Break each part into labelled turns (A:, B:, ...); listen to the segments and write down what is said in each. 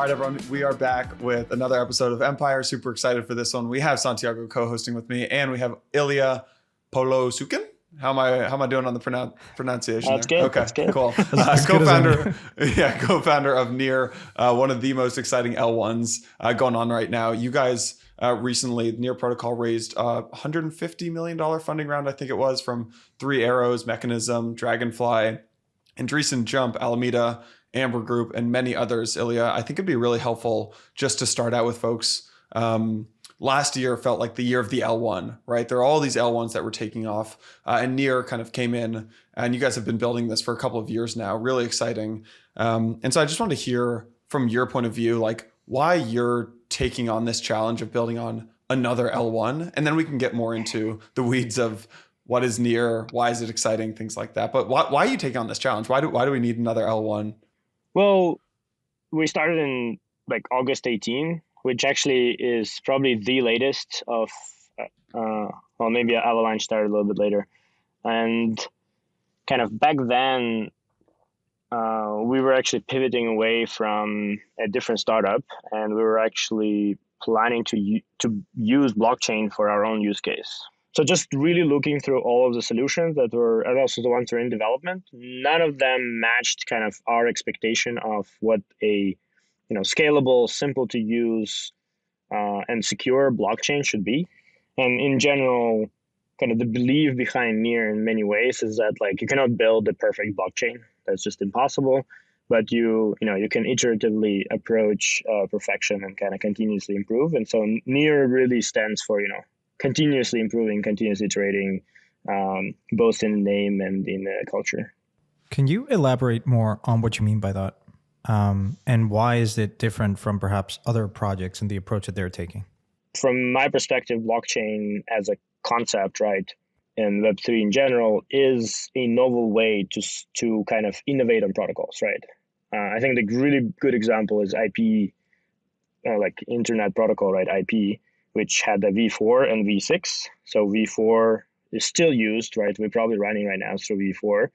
A: right, everyone, we are back with another episode of Empire. Super excited for this one. We have Santiago co-hosting with me, and we have Illia Polosukhin. How am I doing on the pronunciation?
B: That's good.
A: Okay,
B: that's good.
A: Cool. Co-founder of Near, one of the most exciting L1s going on right now. You guys recently, Near Protocol raised $150 million funding round, I think it was, from Three Arrows, Mechanism, Dragonfly, Andreessen Jump, Alameda, Amber Group, and many others. Illia, I think it'd be really helpful just to start out with folks. Last year felt like the year of the L1, right? There are all these L1s that were taking off, and Near kind of came in, and you guys have been building this for a couple of years now. Really exciting. And so I just want to hear from your point of view, like why you're taking on this challenge of building on another L1, and then we can get more into the weeds of what is Near, why is it exciting, things like that. But why are you taking on this challenge? Why do we need another L1?
B: Well, we started in like August 18, which actually is probably the latest of, well, maybe Avalanche started a little bit later. And kind of back then, we were actually pivoting away from a different startup, and we were actually planning to use blockchain for our own use case. So just really looking through all of the solutions that were, and also the ones that are in development, none of them matched kind of our expectation of what a scalable, simple to use, and secure blockchain should be. And in general, kind of the belief behind Near in many ways is that like you cannot build the perfect blockchain. That's just impossible. But you can iteratively approach perfection and kind of continuously improve. And so Near really stands for continuously improving, continuously iterating, both in name and in culture.
C: Can you elaborate more on what you mean by that? And why is it different from perhaps other projects and the approach that they're taking?
B: From my perspective, blockchain as a concept, right, and Web3 in general is a novel way to kind of innovate on protocols, right? I think the really good example is IP, like Internet Protocol, right, IP, which had the V4 and V6. So V4 is still used, right? We're probably running right now through V4.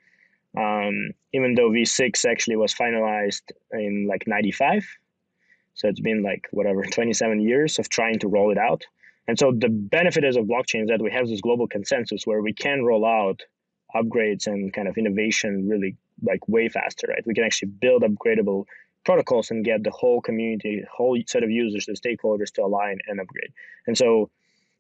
B: Even though V6 actually was finalized in like 95. So it's been like 27 years of trying to roll it out. And so the benefit is of blockchain is that we have this global consensus where we can roll out upgrades and kind of innovation really like way faster, right? We can actually build upgradable protocols and get the whole community, whole set of users, the stakeholders to align and upgrade. And so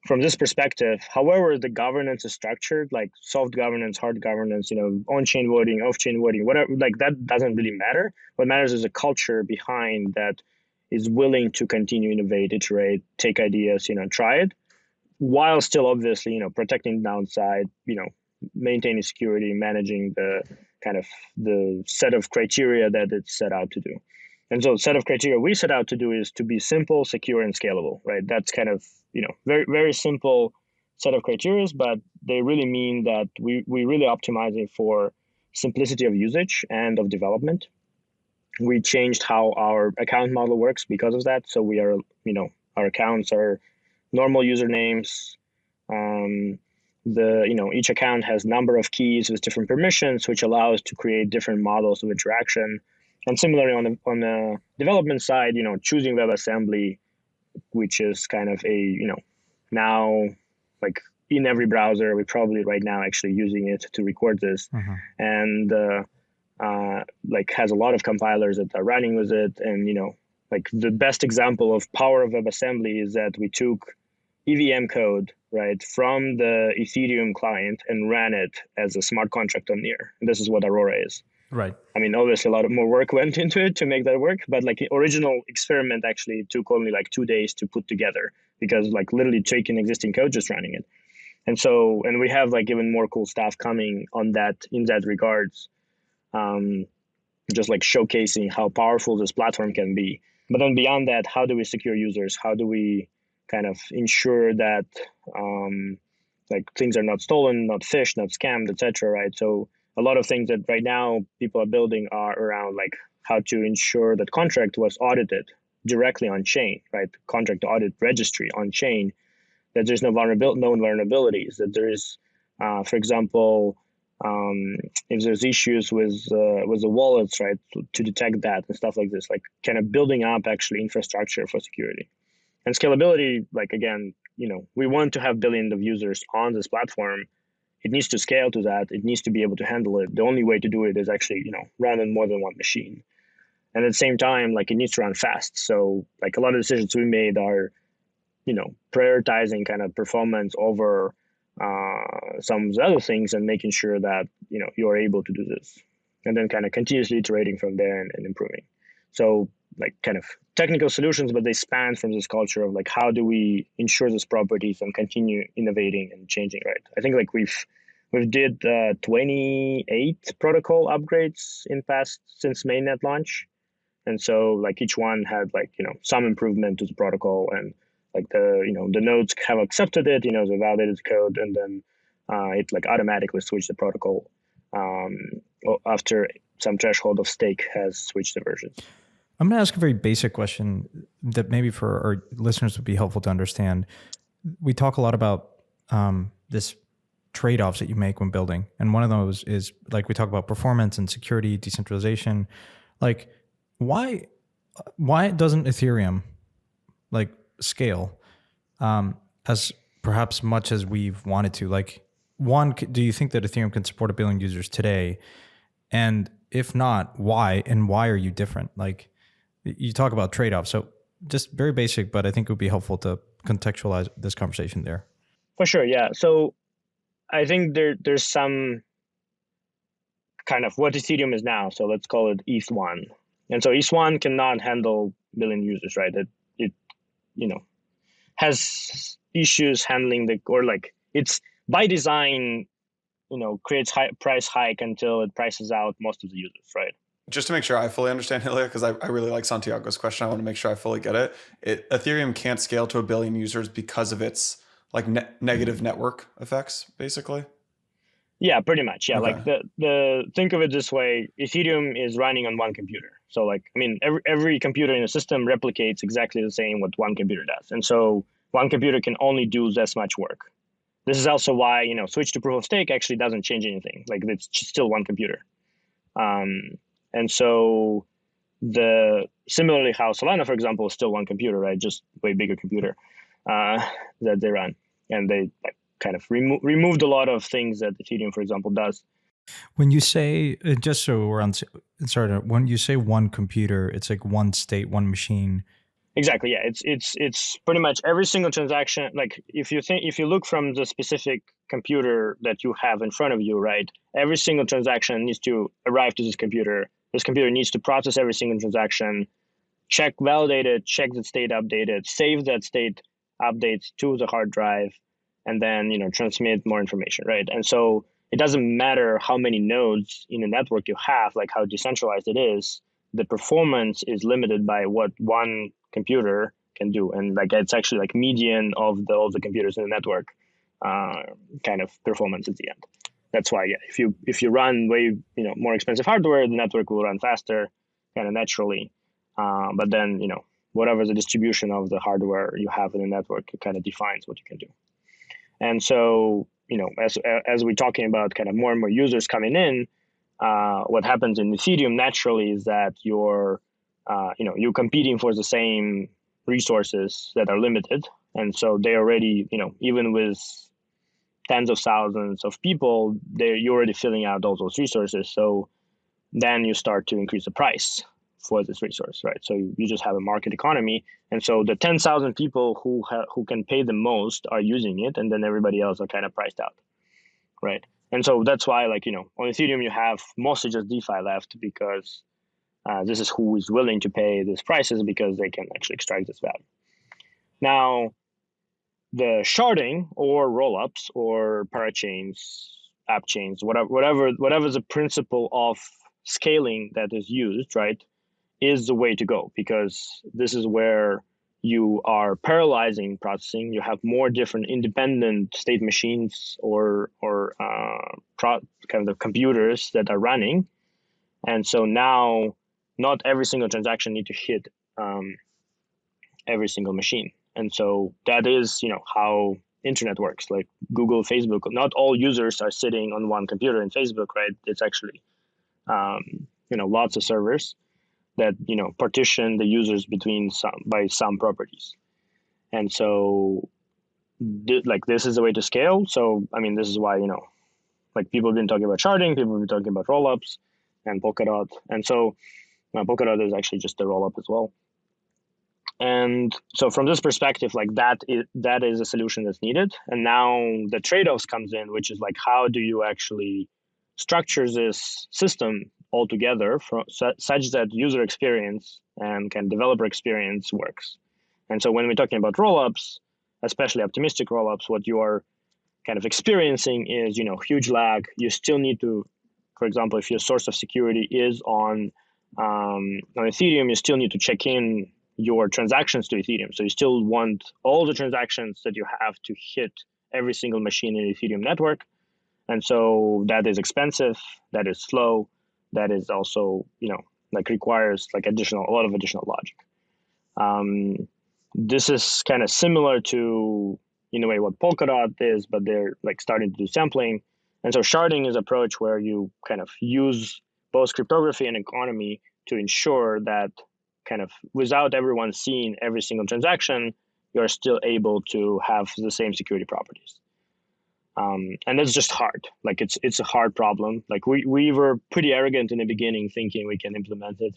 B: from this perspective, however the governance is structured, like soft governance, hard governance, on-chain voting, off-chain voting, whatever, like that doesn't really matter. What matters is a culture behind that is willing to continue, innovate, iterate, take ideas, try it, while still obviously, protecting the downside, maintaining security, managing the kind of the set of criteria that it's set out to do. And so the set of criteria we set out to do is to be simple, secure, and scalable, right? That's kind of, very, very simple set of criteria, but they really mean that we really optimizing for simplicity of usage and of development. We changed how our account model works because of that. So we are, our accounts are normal usernames. Each account has number of keys with different permissions, which allows to create different models of interaction. And similarly on the development side, choosing WebAssembly, which is kind of a, now like in every browser, we're probably right now actually using it to record this. Mm-hmm. And like has a lot of compilers that are running with it. And, like the best example of power of WebAssembly is that we took EVM code, right, from the Ethereum client and ran it as a smart contract on Near. And this is what Aurora is.
C: Right.
B: I mean, obviously a lot of more work went into it to make that work, but like the original experiment actually took only like 2 days to put together because like literally taking existing code, just running it. And we have like even more cool stuff coming on that in that regards, just like showcasing how powerful this platform can be. But then beyond that, how do we secure users? How do we kind of ensure that like things are not stolen, not phished, not scammed, etc. Right? So a lot of things that right now people are building are around like how to ensure that contract was audited directly on chain, right? Contract audit registry on chain, that there's no known vulnerabilities, that there is, for example, if there's issues with the wallets, right, to detect that and stuff like this, like kind of building up actually infrastructure for security. And scalability, like again, we want to have billions of users on this platform. It needs to scale to that. It needs to be able to handle it. The only way to do it is actually, run on more than one machine. And at the same time, like it needs to run fast. So like a lot of decisions we made are, prioritizing kind of performance over some of the other things and making sure that, you're able to do this. And then kind of continuously iterating from there and improving. So like kind of technical solutions, but they span from this culture of like, how do we ensure these properties and continue innovating and changing, right? I think like we've did 28 protocol upgrades since mainnet launch. And so like each one had like, some improvement to the protocol, and like the nodes have accepted it, they validated the code, and then it like automatically switched the protocol after some threshold of stake has switched the versions.
C: I'm going to ask a very basic question that maybe for our listeners would be helpful to understand. We talk a lot about this trade-offs that you make when building. And one of those is like we talk about performance and security, decentralization. Like why doesn't Ethereum like scale as perhaps much as we've wanted to? Like one, do you think that Ethereum can support 1 billion users today? And if not, why? And why are you different? Like you talk about trade-offs. So just very basic, but I think it would be helpful to contextualize this conversation there.
B: For sure, yeah. So I think there's some kind of what Ethereum is now. So let's call it ETH1. And so ETH1 cannot handle 1 billion users, right? It has issues handling it's by design, creates high price hike until it prices out most of the users, right?
A: Just to make sure I fully understand, Illia, because I really like Santiago's question. I want to make sure I fully get it. Ethereum can't scale to 1 billion users because of its like negative network effects, basically.
B: Yeah, pretty much. Yeah,
A: Okay.
B: like the think of it this way: Ethereum is running on one computer. So like, I mean, every computer in the system replicates exactly the same what one computer does, and so one computer can only do this much work. This is also why switch to proof of stake actually doesn't change anything. Like it's still one computer. And so similarly how Solana, for example, is still one computer, right? Just way bigger computer that they run. And they like kind of removed a lot of things that Ethereum, for example, does.
C: When you say, just so we're on, sorry, when you say one computer, it's like one state, one machine.
B: Exactly. Yeah. It's pretty much every single transaction. Like if you look from the specific computer that you have in front of you, right? Every single transaction needs to arrive to this computer. This computer needs to process every single transaction, check, validate it, check the state, update it, save that state updates to the hard drive, and then transmit more information, right? And so it doesn't matter how many nodes in a network you have, like how decentralized it is. The performance is limited by what one computer can do, and like it's actually like median of all the computers in the network kind of performance at the end. That's why, yeah, if you run way more expensive hardware, the network will run faster, kind of naturally. But then whatever the distribution of the hardware you have in the network, it kind of defines what you can do. And so as we're talking about kind of more and more users coming in, what happens in Ethereum naturally is that you're competing for the same resources that are limited. And so they already, even with tens of thousands of people, you're already filling out all those resources. So then you start to increase the price for this resource, right? So you just have a market economy. And so the 10,000 people who can pay the most are using it, and then everybody else are kind of priced out, right? And so that's why, like, on Ethereum, you have mostly just DeFi left, because this is who is willing to pay these prices because they can actually extract this value. Now, the sharding or rollups or parachains, app chains, whatever the principle of scaling that is used, right, is the way to go, because this is where you are parallelizing processing. You have more different independent state machines or kind of computers that are running. And so now not every single transaction need to hit every single machine. And so that is, how internet works, like Google, Facebook. Not all users are sitting on one computer in Facebook, right? It's actually lots of servers that partition the users between some properties. And so this is a way to scale. So I mean, this is why people have been talking about sharding, people have been talking about rollups and Polkadot. And so Polkadot is actually just a rollup as well. And so from this perspective, that is a solution that's needed. And now the trade-offs comes in, which is how do you actually structure this system altogether such that user experience and developer experience works. And so when we're talking about rollups, especially optimistic rollups, what you are kind of experiencing is huge lag. You still need to, for example, if your source of security is on Ethereum, you still need to check in your transactions to Ethereum. So you still want all the transactions that you have to hit every single machine in the Ethereum network. And so that is expensive, that is slow, that is also, requires a lot of additional logic. This is kind of similar to, in a way, what Polkadot is, but they're starting to do sampling. And so sharding is an approach where you kind of use both cryptography and economy to ensure that without everyone seeing every single transaction, you're still able to have the same security properties. And that's just hard. It's a hard problem. We were pretty arrogant in the beginning, thinking we can implement it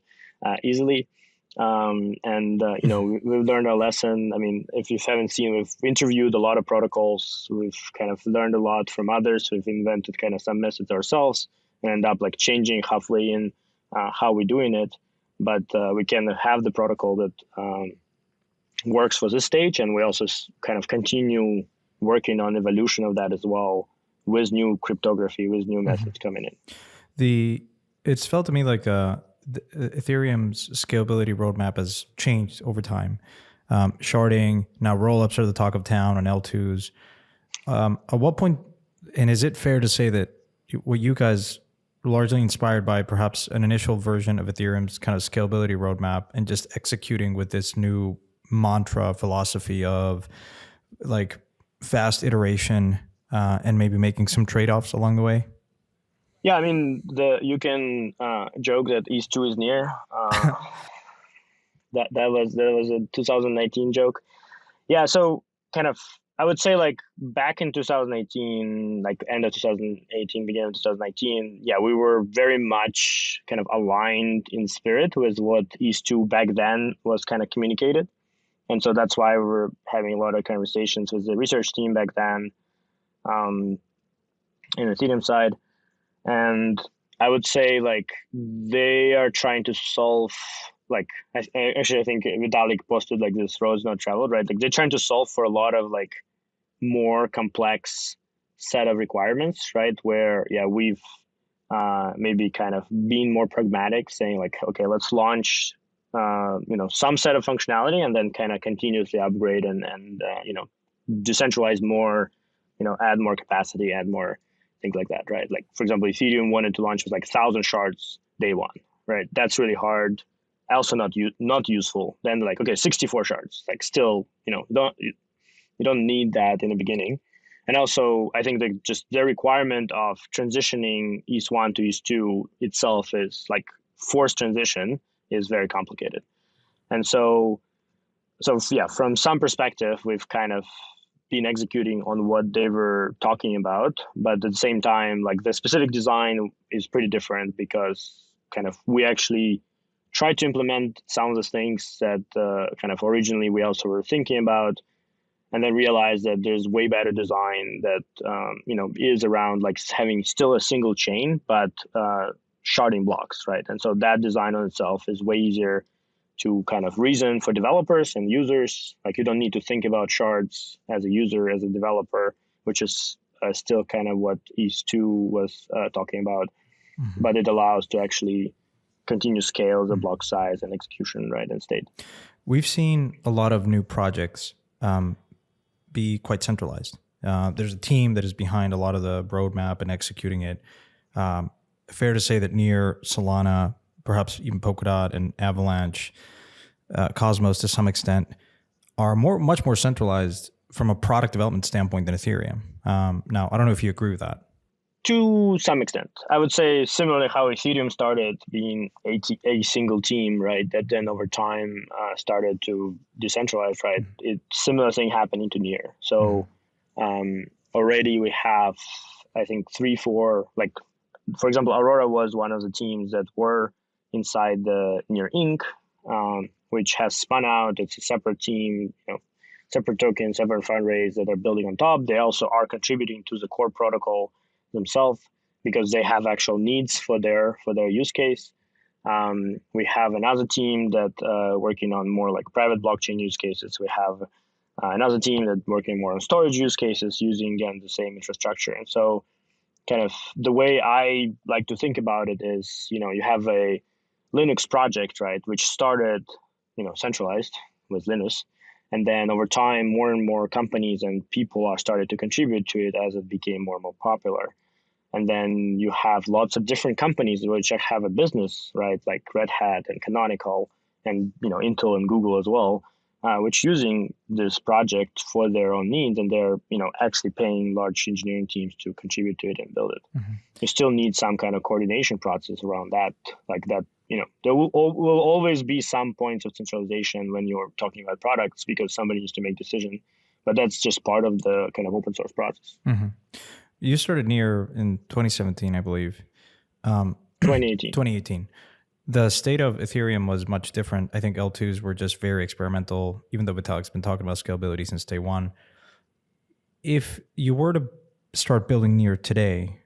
B: easily. We've learned our lesson. I mean, if you haven't seen, we've interviewed a lot of protocols. We've kind of learned a lot from others. We've invented some methods ourselves and end up changing halfway in how we're doing it. But we can have the protocol that works for this stage, and we also continue working on evolution of that as well with new cryptography, with new methods coming in.
C: It's felt to me like Ethereum's scalability roadmap has changed over time. Sharding, now rollups are the talk of town on L2s. At what point, and is it fair to say that what you guys largely inspired by perhaps an initial version of Ethereum's kind of scalability roadmap and just executing with this new mantra philosophy of fast iteration and maybe making some trade-offs along the way?
B: Yeah, I mean, you can joke that ETH2 is near. That was a 2019 joke. Yeah, so I would say back in 2018, end of 2018, beginning of 2019, yeah, we were very much aligned in spirit with what ETH2 back then was communicated. And so that's why we were having a lot of conversations with the research team back then in the Ethereum side. And I would say they are trying to solve, I think Vitalik posted this roads not traveled, right? They're trying to solve for a lot of more complex set of requirements, right? Where, yeah, we've maybe been more pragmatic, saying okay, let's launch some set of functionality and then continuously upgrade and decentralize more, add more capacity, add more things like that, right? For example, Ethereum wanted to launch with 1,000 shards day one, right? That's really hard. Also not useful. Then okay, 64 shards, still, you don't need that in the beginning. And also, I think the requirement of transitioning ETH1 to ETH2 itself is forced transition is very complicated. And so yeah, from some perspective, we've been executing on what they were talking about, but at the same time, the specific design is pretty different because we actually tried to implement some of the things that originally we also were thinking about, and then realized that there's way better design that is around having still a single chain, but sharding blocks, right? And so that design on itself is way easier to reason for developers and users. You don't need to think about shards as a user, as a developer, which is still what ETH2 was talking about. Mm-hmm. But it allows to actually continue scale the block size and execution, right, and state.
C: We've seen a lot of new projects be quite centralized. There's a team that is behind a lot of the roadmap and executing it. Fair to say that near Solana, perhaps even Polkadot and Avalanche, Cosmos to some extent, are much more centralized from a product development standpoint than Ethereum. Now, I don't know if you agree with that.
B: To some extent, I would say similarly how Ethereum started being a single team, right? That then over time started to decentralize, right? Similar thing happening to Near. So already we have, I think 3-4, like for example, Aurora was one of the teams that were inside the Near Inc., which has spun out. It's a separate team, separate tokens, separate fundraise that are building on top. They also are contributing to the core protocol themselves because they have actual needs for their use case. We have another team that working on more like private blockchain use cases. We have another team that working more on storage use cases using again the same infrastructure. And so kind of the way I like to think about it is, you have a Linux project, right, which started, centralized with Linux. And then over time, more and more companies and people are started to contribute to it as it became more and more popular. And then you have lots of different companies which have a business, right, like Red Hat and Canonical and Intel and Google as well, which using this project for their own needs, and they're actually paying large engineering teams to contribute to it and build it. You still need some kind of coordination process around that, like that. There will always be some points of centralization when you're talking about products because somebody needs to make decision, but that's just part of the kind of open source process.
C: You started Near in 2017, I believe.
B: 2018.
C: 2018. The state of Ethereum was much different. I think L2s were just very experimental, even though Vitalik's been talking about scalability since day one. If you were to start building Near today,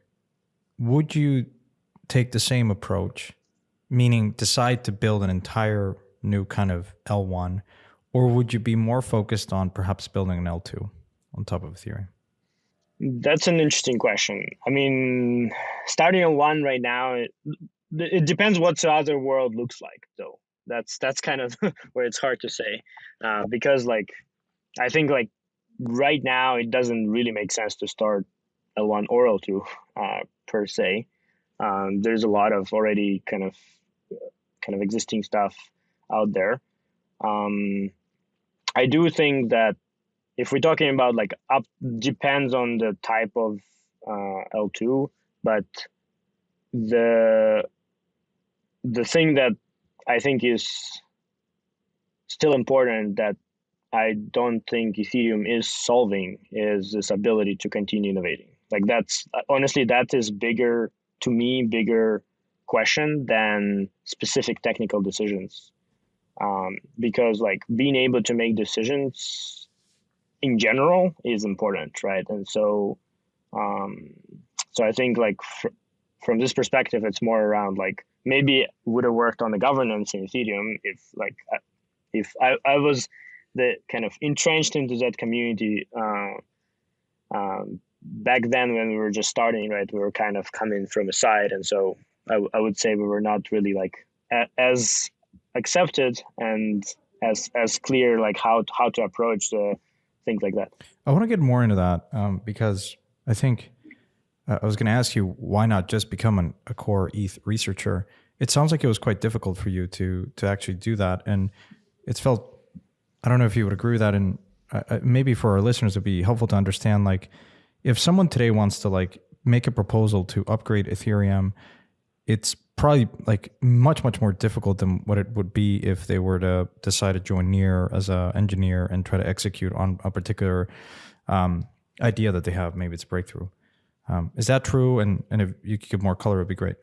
C: would you take the same approach, meaning decide to build an entire new kind of L1, or would you be more focused on perhaps building an L2 on top of Ethereum?
B: That's an interesting question. I mean, starting on one right now, it depends what the other world looks like, though. That's kind of where it's hard to say, because I think right now it doesn't really make sense to start L1 or L2 per se. There's a lot of already kind of existing stuff out there. I do think that if we're talking about depends on the type of L2, but the thing that I think is still important that I don't think Ethereum is solving is this ability to continue innovating. That's honestly, that is bigger question than specific technical decisions. Because being able to make decisions in general is important, right? And so I think from this perspective, it's more around maybe would have worked on the governance in Ethereum if I was the kind of entrenched into that community back then when we were just starting, right? We were kind of coming from a side, and so I would say we were not really as accepted and as clear how to approach the things like that.
C: I want to get more into that because I think I was going to ask you why not just become a core ETH researcher. It sounds like it was quite difficult for you to actually do that, and it's felt. I don't know if you would agree with that, and maybe for our listeners, it'd be helpful to understand if someone today wants to make a proposal to upgrade Ethereum, it's probably much more difficult than what it would be if they were to decide to join Near as an engineer and try to execute on a particular idea that they have. Maybe it's a breakthrough. Is that true? And if you could give more color, it'd be great.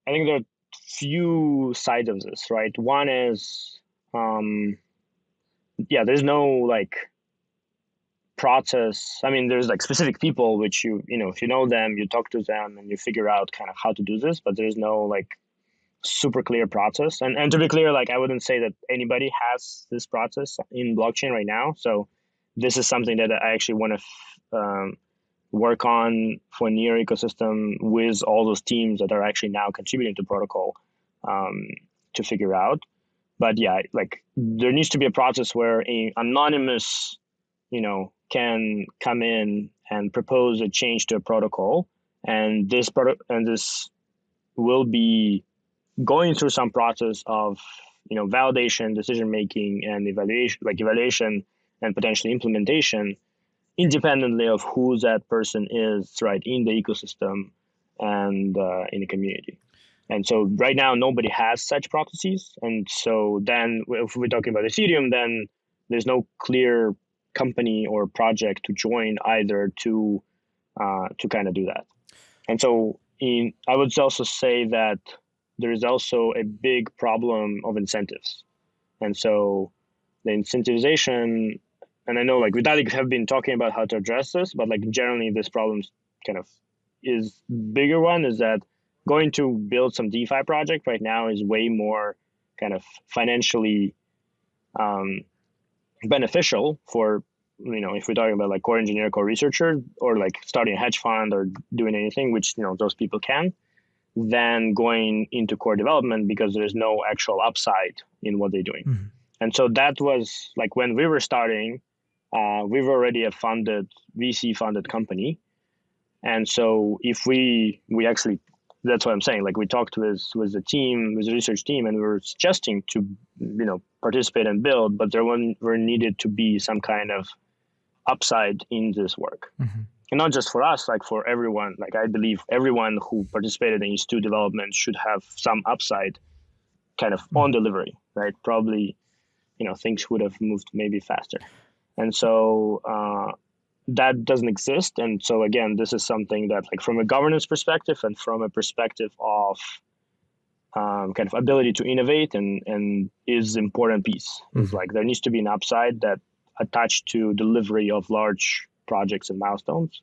B: I think there are few sides of this, right? One is, there's no process. I mean, there's specific people which if you know them, you talk to them and you figure out kind of how to do this, but there's no super clear process. And to be clear, I wouldn't say that anybody has this process in blockchain right now. So this is something that I actually want to work on for Near ecosystem with all those teams that are actually now contributing to protocol to figure out. But there needs to be a process where an anonymous, can come in and propose a change to a protocol, and this will be going through some process of validation, decision making, and evaluation and potentially implementation. independently of who that person is, right, in the ecosystem and in the community. And so right now, nobody has such processes. And so then if we're talking about Ethereum, then there's no clear company or project to join either to kind of do that. And so I would also say that there is also a big problem of incentives. And so the incentivization, and I know like Vitalik have been talking about how to address this, but like generally this problem kind of is bigger one, is that going to build some DeFi project right now is way more kind of financially beneficial for, if we're talking about like core engineer, core researcher, or like starting a hedge fund or doing anything, which, those people can, than going into core development because there's no actual upside in what they're doing. Mm-hmm. And so that was like when we were starting, we were already a VC funded company. And so if we actually, that's what I'm saying, like we talked with the team, with the research team, and we were suggesting to, participate and build, but there were needed to be some kind of upside in this work. Mm-hmm. And not just for us, like for everyone. Like I believe everyone who participated in ETH2 development should have some upside kind of on delivery, right? Probably, things would have moved maybe faster. And so that doesn't exist. And so again, this is something that like from a governance perspective and from a perspective of kind of ability to innovate and is important piece. Mm-hmm. It's like there needs to be an upside that attached to delivery of large projects and milestones.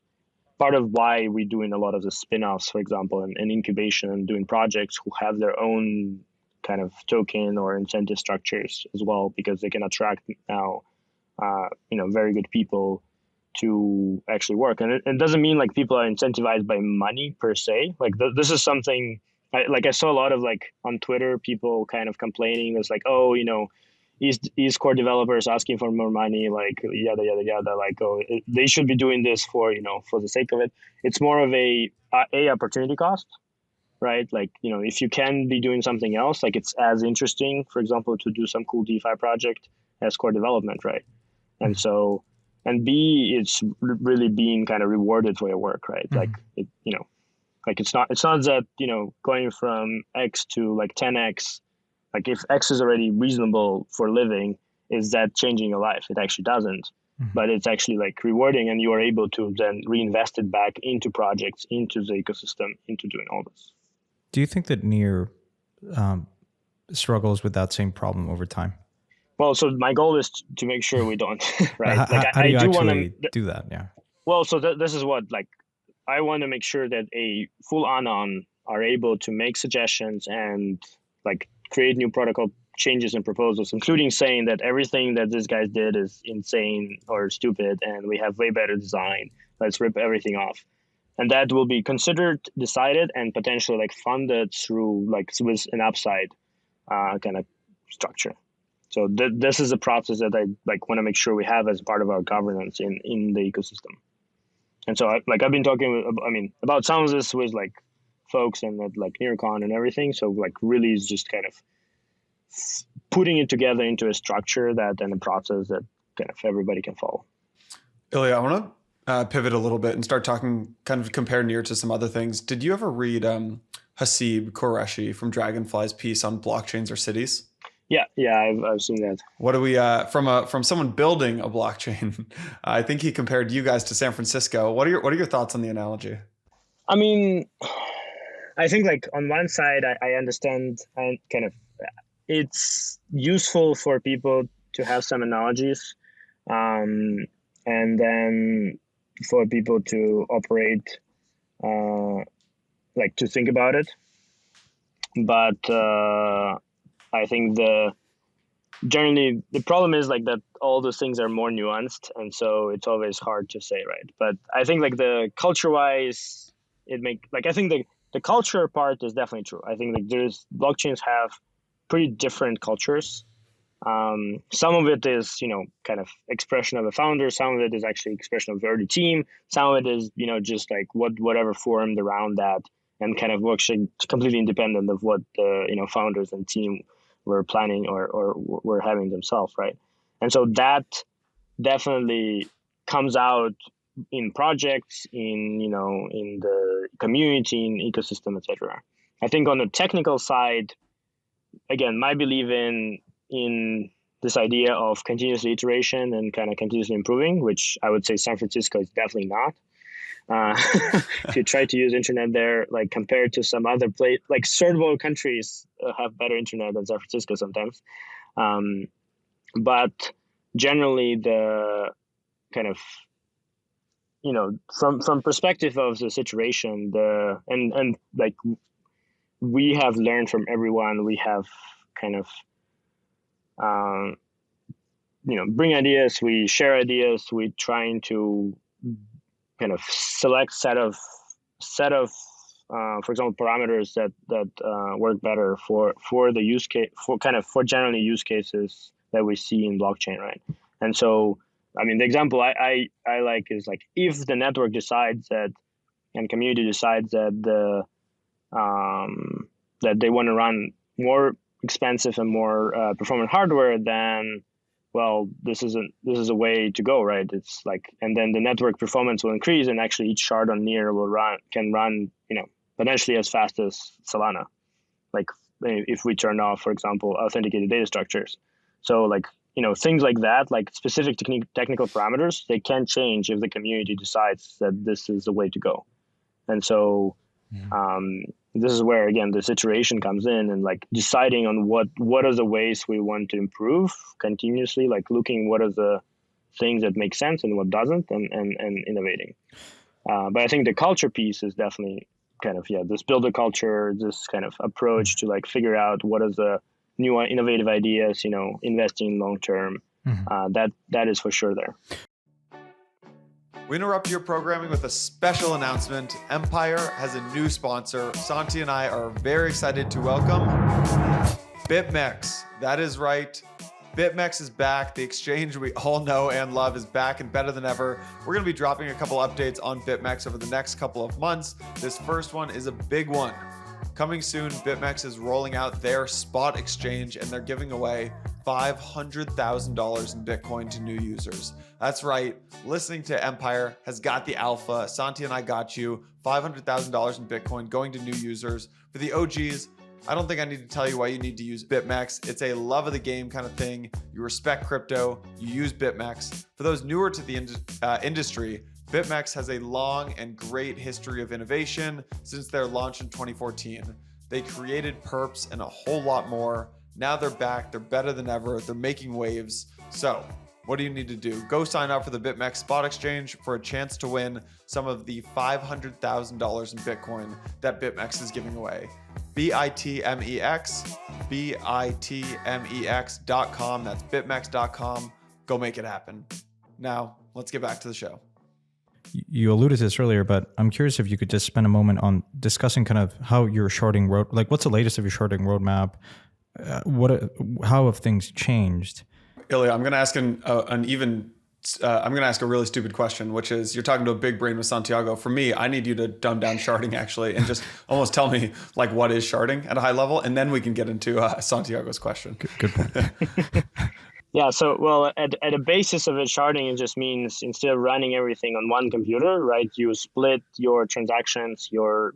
B: Part of why we're doing a lot of the spin-offs, for example, and incubation and doing projects who have their own kind of token or incentive structures as well, because they can attract now, very good people to actually work. And it doesn't mean like people are incentivized by money per se. Like this is something I saw a lot of like on Twitter, people kind of complaining. It's like, oh, East core developers asking for more money, like yada yada yada. Like, oh, they should be doing this for for the sake of it. It's more of a opportunity cost, right? Like if you can be doing something else, like it's as interesting, for example, to do some cool DeFi project as core development, right? And so, and B, it's really being kind of rewarded for your work, right? Mm-hmm. Like it, like it's not that going from X to like 10X. Like if X is already reasonable for living, is that changing your life? It actually doesn't, but it's actually like rewarding, and you are able to then reinvest it back into projects, into the ecosystem, into doing all this.
C: Do you think that Near struggles with that same problem over time?
B: Well, so my goal is to make sure we don't, right?
C: How do you actually do that? Yeah.
B: Well, so this is what, like, I want to make sure that a full anon are able to make suggestions and like create new protocol changes and proposals, including saying that everything that this guy did is insane or stupid and we have way better design. Let's rip everything off. And that will be considered, decided, and potentially like funded through like with an upside kind of structure. So this is a process that I like want to make sure we have as part of our governance in the ecosystem. And so I've been talking about some of this with like folks and at like NearCon and everything. So like really is just kind of putting it together into a structure and a process that kind of everybody can follow.
A: Illia, I want to pivot a little bit and start talking, kind of compare Near to some other things. Did you ever read Hasib Qureshi from Dragonfly's piece on blockchains or cities?
B: Yeah, I've seen that.
A: What do we from someone building a blockchain? I think he compared you guys to San Francisco. What are your thoughts on the analogy?
B: I mean, I think like on one side, I understand and kind of it's useful for people to have some analogies, and then for people to operate, like to think about it. But I think generally the problem is like that all those things are more nuanced, and so it's always hard to say, right? But I think like the culture-wise, I think the culture part is definitely true. I think like blockchains have pretty different cultures. Some of it is, kind of expression of the founder. Some of it is actually expression of the early team. Some of it is, just like whatever formed around that and kind of works completely independent of what the, founders and team were planning or were having themselves, right? And so that definitely comes out in projects, in the community, in ecosystem, etc. I think on the technical side, again, my belief in this idea of continuous iteration and kind of continuously improving, which I would say San Francisco is definitely not. If you try to use internet there, like compared to some other place, like third world countries have better internet than San Francisco sometimes. But generally, the kind of from perspective of the situation, and like we have learned from everyone. We have kind of bring ideas. We share ideas. We trying to kind of select set of for example parameters that work better for the use case, for generally use cases that we see in blockchain, right? And so I mean the example I like is like if the network decides that and community decides that that they want to run more expensive and more performant hardware, then well, this is a way to go, right? It's like, and then the network performance will increase, and actually each shard on Near can run, potentially as fast as Solana, like if we turn off, for example, authenticated data structures. So like things like that, like specific technical parameters, they can change if the community decides that this is the way to go, and so. This is where again this iteration comes in, and like deciding on what are the ways we want to improve continuously, like looking what are the things that make sense and what doesn't, and innovating. But I think the culture piece is definitely kind of this builder culture, this kind of approach to like figure out what are the new innovative ideas, investing long term. That is for sure there.
A: We interrupt your programming with a special announcement. Empire has a new sponsor. Santi and I are very excited to welcome Bitmex. That is right. Bitmex is back. The exchange we all know and love is back and better than ever. We're going to be dropping a couple updates on Bitmex over the next couple of months. This first one is a big one. Coming soon, Bitmex is rolling out their spot exchange, and they're giving away $500,000 in Bitcoin to new users. That's right. Listening to Empire has got the alpha. Santi and I got you. $500,000 in Bitcoin going to new users. For the OGs, I don't think I need to tell you why you need to use Bitmex. It's a love of the game kind of thing. You respect crypto, you use Bitmex. For those newer to the industry, Bitmex has a long and great history of innovation since their launch in 2014. They created perps and a whole lot more. Now they're back. They're better than ever. They're making waves. So what do you need to do? Go sign up for the Bitmex Spot Exchange for a chance to win some of the $500,000 in Bitcoin that Bitmex is giving away. bitmex.com. That's bitmex.com. Go make it happen. Now, let's get back to the show.
C: You alluded to this earlier, but I'm curious if you could just spend a moment on discussing kind of how your sharding what's the latest of your sharding roadmap? How have things changed?
A: Illia, I'm going to ask I'm going to ask a really stupid question, which is, you're talking to a big brain with Santiago. For me, I need you to dumb down sharding actually, and just almost tell me like what is sharding at a high level, and then we can get into Santiago's question.
C: Good point.
B: Yeah, so well, at a basis of it, sharding, it just means instead of running everything on one computer, right, you split your transactions, your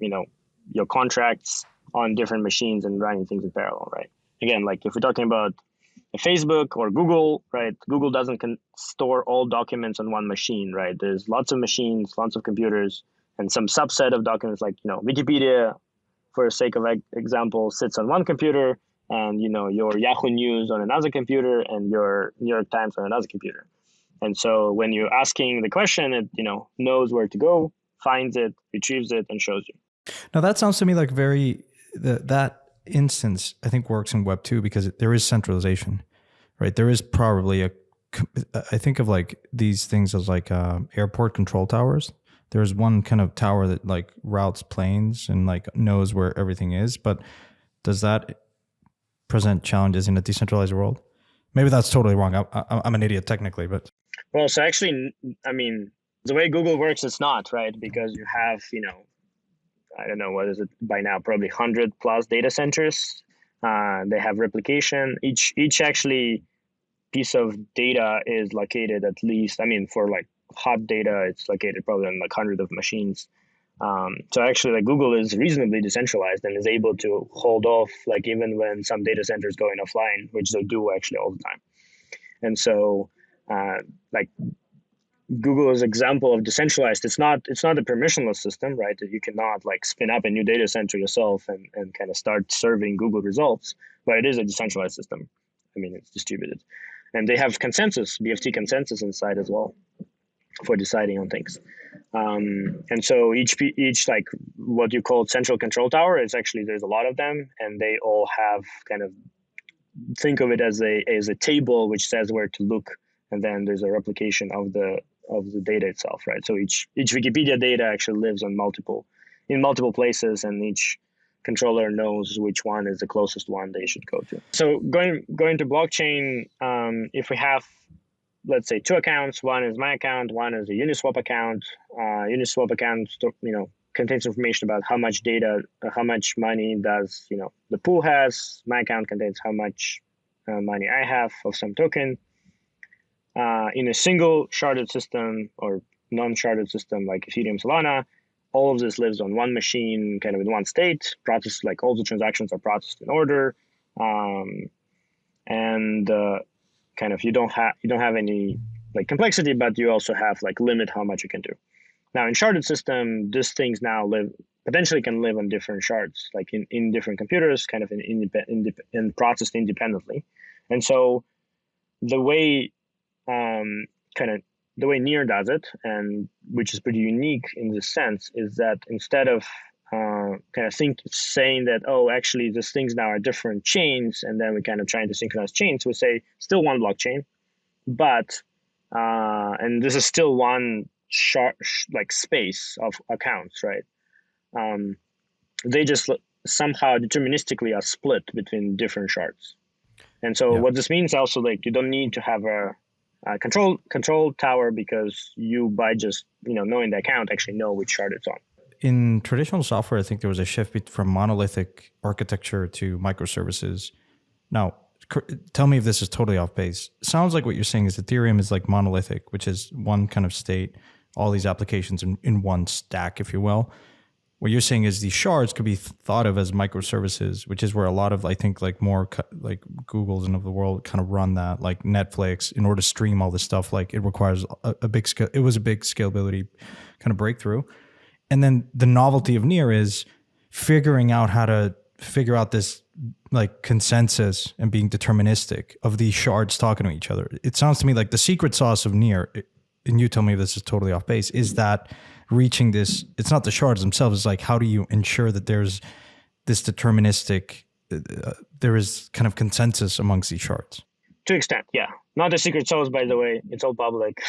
B: contracts on different machines and running things in parallel, right? Again, like if we're talking about Facebook or Google, right? Google doesn't store all documents on one machine, right? There's lots of machines, lots of computers, and some subset of documents like, Wikipedia, for the sake of example, sits on one computer, and, your Yahoo News on another computer, and your New York Times on another computer. And so when you're asking the question, it, knows where to go, finds it, retrieves it, and shows you.
C: Now that sounds to me like that instance, I think, works in Web 2 because there is centralization, right? There is probably I think of like these things as like airport control towers. There's one kind of tower that like routes planes and like knows where everything is. But does that present challenges in a decentralized world? Maybe that's totally wrong. I'm an idiot technically, but.
B: Well, so actually, I mean, the way Google works, it's not, right? Because you have, I don't know, what is it by now, probably 100 plus data centers. They have replication. Each actually piece of data is located at least, I mean, for like hot data. It's located probably on like hundreds of machines. So actually, like Google is reasonably decentralized and is able to hold off, like even when some data centers going offline, which they do actually all the time. And so, like Google's example of decentralized, it's not a permissionless system, right? You cannot like spin up a new data center yourself and kind of start serving Google results, but it is a decentralized system. I mean, it's distributed, and they have consensus, BFT consensus inside as well for deciding on things. And so each like what you call central control tower is actually, there's a lot of them, and they all have kind of, think of it as a table which says where to look, and then there's a replication of the data itself, right? So each Wikipedia data actually lives on multiple places, and each controller knows which one is the closest one they should go to. So going to blockchain, if we have, let's say, two accounts, one is my account, one is a Uniswap account. Uniswap account, contains information about how much data, how much money does the pool has. My account contains how much money I have of some token. In a single sharded system or non-sharded system like Ethereum, Solana, all of this lives on one machine, kind of in one state. Processed, like all the transactions are processed in order, and kind of you don't have any like complexity, but you also have like limit how much you can do. Now in sharded system, these things now potentially can live on different shards, like in different computers, kind of in processed independently. And so the way the way Near does it, and which is pretty unique in this sense, is that instead of saying that, oh, actually these things now are different chains, and then we're kind of trying to synchronize chains, we say still one blockchain, but and this is still one space of accounts, right? They just somehow deterministically are split between different shards. And so what this means also, like, you don't need to have a control tower, because you, by just knowing the account, actually know which shard it's on.
C: In traditional software, I think there was a shift from monolithic architecture to microservices. Now, tell me if this is totally off base. Sounds like what you're saying is Ethereum is like monolithic, which is one kind of state, all these applications in one stack, if you will. What you're saying is these shards could be thought of as microservices, which is where a lot of, I think, like more like Googles and of the world kind of run that, like Netflix, in order to stream all this stuff. Like it requires a big scale. It was a big scalability kind of breakthrough. And then the novelty of Near is figuring out how to figure out this like consensus and being deterministic of these shards talking to each other. It sounds to me like the secret sauce of Near, and you tell me if this is totally off base, is that reaching this, it's not the shards themselves, it's like, how do you ensure that there's this deterministic, there is kind of consensus amongst these shards?
B: To an extent, yeah. Not the secret sauce, by the way, it's all public.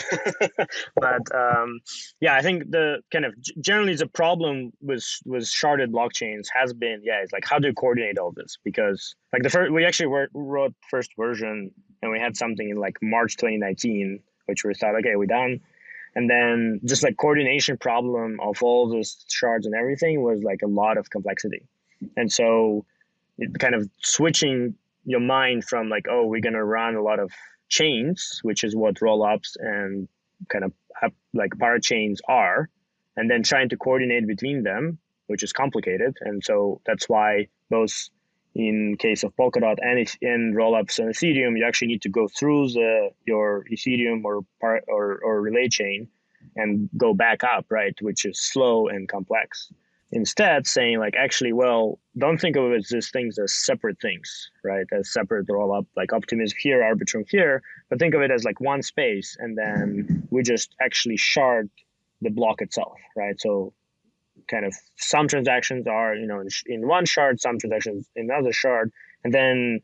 B: But I think the kind of generally the problem with sharded blockchains has been, it's like, how do you coordinate all this? Because like we actually wrote first version, and we had something in like March 2019, which we thought, okay, we're done. And then just like coordination problem of all those shards and everything was like a lot of complexity. And so it kind of switching your mind from like, oh, we're going to run a lot of chains, which is what rollups and kind of like parachains are, and then trying to coordinate between them, which is complicated. And so that's why both in case of Polkadot and in rollups and Ethereum, you actually need to go through your Ethereum or relay chain and go back up, right? Which is slow and complex. Instead, saying like, actually, well, don't think of it as these things as separate things, right? As separate rollup, like optimism here, Arbitrum here, but think of it as like one space, and then we just actually shard the block itself, right? So kind of some transactions are, in one shard, some transactions in another shard, and then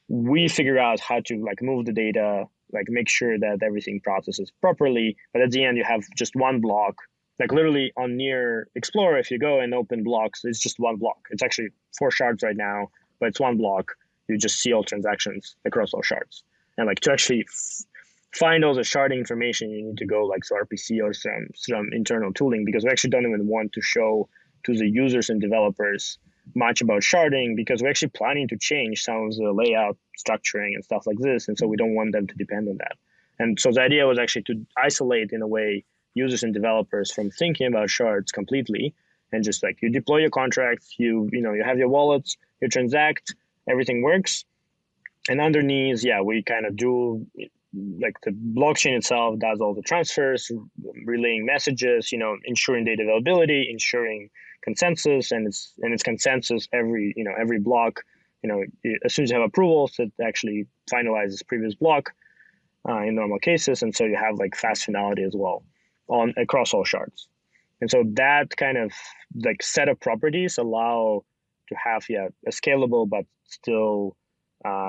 B: we figure out how to like move the data, like make sure that everything processes properly. But at the end, you have just one block. Like literally on Near Explorer, if you go and open blocks, it's just one block. It's actually 4 shards right now, but it's one block. You just see all transactions across all shards. And like to actually find all the sharding information, you need to go like to RPC or some internal tooling, because we actually don't even want to show to the users and developers much about sharding, because we're actually planning to change some of the layout, structuring, and stuff like this. And so we don't want them to depend on that. And so the idea was actually to isolate, in a way, users and developers from thinking about shards completely, and just like you deploy your contracts, you have your wallets, you transact, everything works. And underneath, we kind of do, like, the blockchain itself does all the transfers, relaying messages, ensuring data availability, ensuring consensus, and it's consensus every block. As soon as you have approvals, it actually finalizes previous block in normal cases, and so you have like fast finality as well across all shards. And so that kind of like set of properties allow to have a scalable but still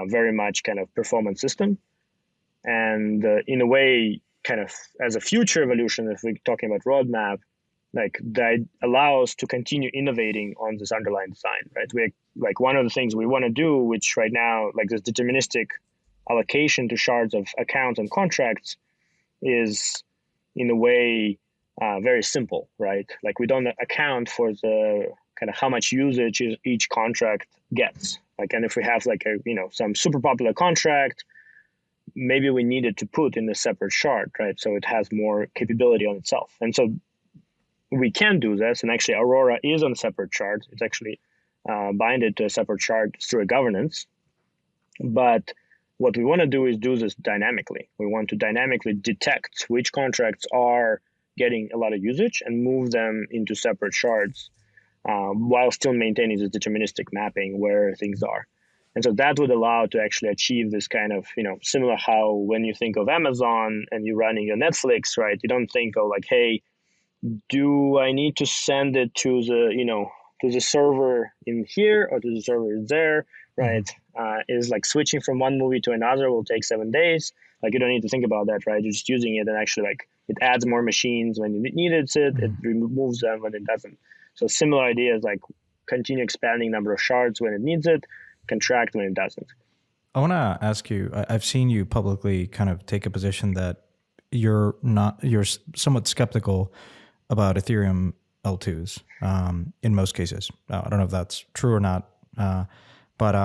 B: very much kind of performance system. And in a way, kind of as a future evolution, if we're talking about roadmap, like that allows to continue innovating on this underlying design, right? We like one of the things we want to do, which right now, like this deterministic allocation to shards of accounts and contracts, is in a way very simple, right? Like we don't account for the kind of how much usage each contract gets. Like, and if we have like some super popular contract, maybe we needed to put in a separate shard, right? So it has more capability on itself. And so we can do this. And actually Aurora is on a separate shard. It's actually binded to a separate shard through a governance. But what we want to do is do this dynamically. We want to dynamically detect which contracts are getting a lot of usage and move them into separate shards while still maintaining the deterministic mapping where things are. And so that would allow to actually achieve this kind of, similar how when you think of Amazon and you're running your Netflix, right? You don't think of like, hey, do I need to send it to the, to the server in here or to the server there, right? Is like switching from one movie to another will take 7 days. Like you don't need to think about that, right? You're just using it, and actually like it adds more machines when it needs it, it removes them when it doesn't. So similar idea is like continue expanding number of shards when it needs it, contract when it doesn't.
C: I want to ask you, I've seen you publicly kind of take a position that you're somewhat skeptical about Ethereum L2s in most cases. I don't know if that's true or not, but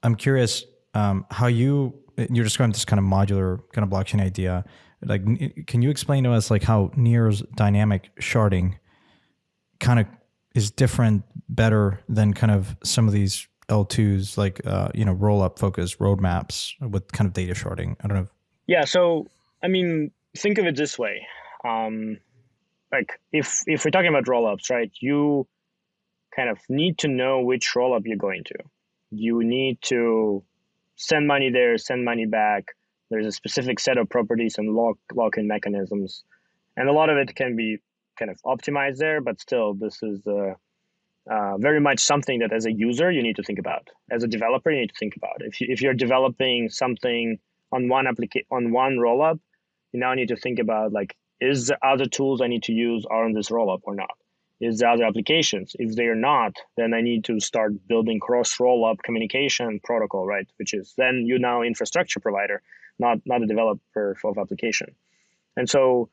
C: I'm curious how you're describing this kind of modular kind of blockchain idea. Like, can you explain to us like how Near's dynamic sharding kind of is different, better than kind of some of these L2s, like roll-up focused roadmaps with kind of data sharding? I don't know.
B: Yeah, so I mean, think of it this way. Like if we're talking about rollups, right, you kind of need to know which rollup you're going to. You need to send money there, send money back. There's a specific set of properties and lock-in mechanisms. And a lot of it can be kind of optimized there, but still this is very much something that as a user you need to think about. As a developer, you need to think about. If you're developing something on one rollup, you now need to think about like, is the other tools I need to use are on this rollup or not? Is the other applications? If they are not, then I need to start building cross rollup communication protocol, right? Which is then you now infrastructure provider, not a developer of application. And so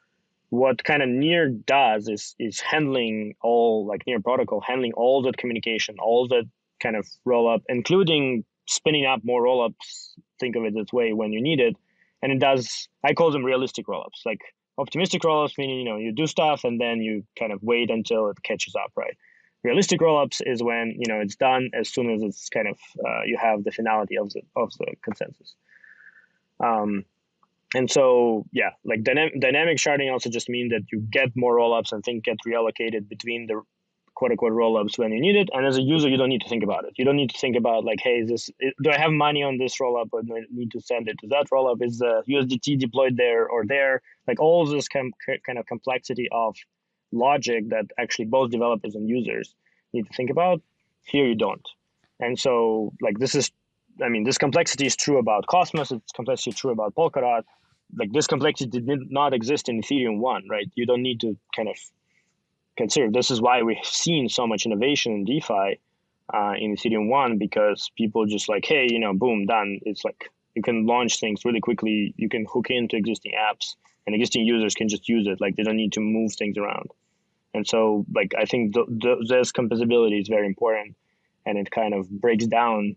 B: what kind of Near does is handling all, like Near protocol, handling all that communication, all that kind of rollup, including spinning up more rollups. Think of it this way when you need it. And it does, I call them realistic rollups. Like optimistic rollups, meaning, you do stuff and then you kind of wait until it catches up, right? Realistic rollups is when, it's done as soon as it's kind of, you have the finality of the consensus. And so, yeah, like dynamic sharding also just means that you get more rollups and things get reallocated between the quote unquote rollups when you need it. And as a user, you don't need to think about it. You don't need to think about like, hey, do I have money on this rollup or do I need to send it to that rollup? Is the USDT deployed there or there? Like all of this kind of complexity of logic that actually both developers and users need to think about. Here you don't. And so like this complexity is true about Cosmos. It's complexity true about Polkadot. Like this complexity did not exist in Ethereum 1, right? You don't need to kind of consider. This is why we've seen so much innovation in DeFi in Ethereum 1, because people just like, hey, boom, done. It's like you can launch things really quickly. You can hook into existing apps and existing users can just use it. Like they don't need to move things around. And so like I think this composability is very important, and it kind of breaks down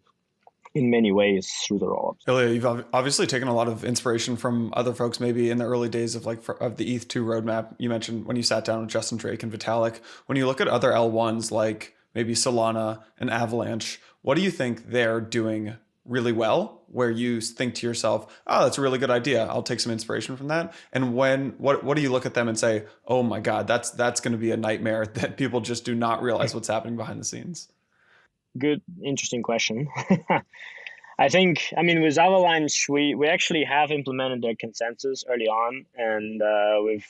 B: in many ways through the rollups.
A: Illia, you've obviously taken a lot of inspiration from other folks, maybe in the early days of of the ETH2 roadmap. You mentioned when you sat down with Justin Drake and Vitalik. When you look at other L1s like maybe Solana and Avalanche, what do you think they're doing really well, where you think to yourself, oh, that's a really good idea, I'll take some inspiration from that? And what do you look at them and say, oh my God, that's going to be a nightmare that people just do not realize what's happening behind the scenes?
B: Good, interesting question. I think, with Avalanche, we actually have implemented their consensus early on, and we've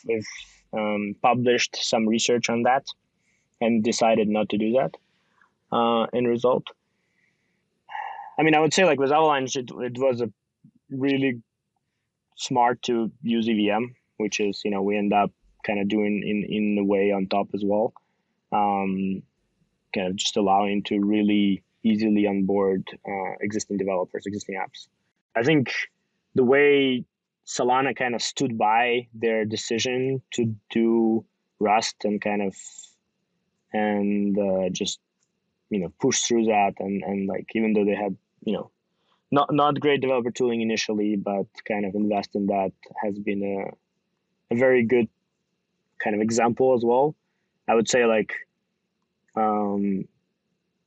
B: published some research on that and decided not to do that in result. I would say with Avalanche, it was a really smart to use EVM, which is, we end up kind of doing in the way on top as well. Kind of just allowing to really easily onboard existing developers, existing apps. I think the way Solana kind of stood by their decision to do Rust and just push through that and even though they had not great developer tooling initially, but kind of invest in that has been a very good kind of example as well. I would say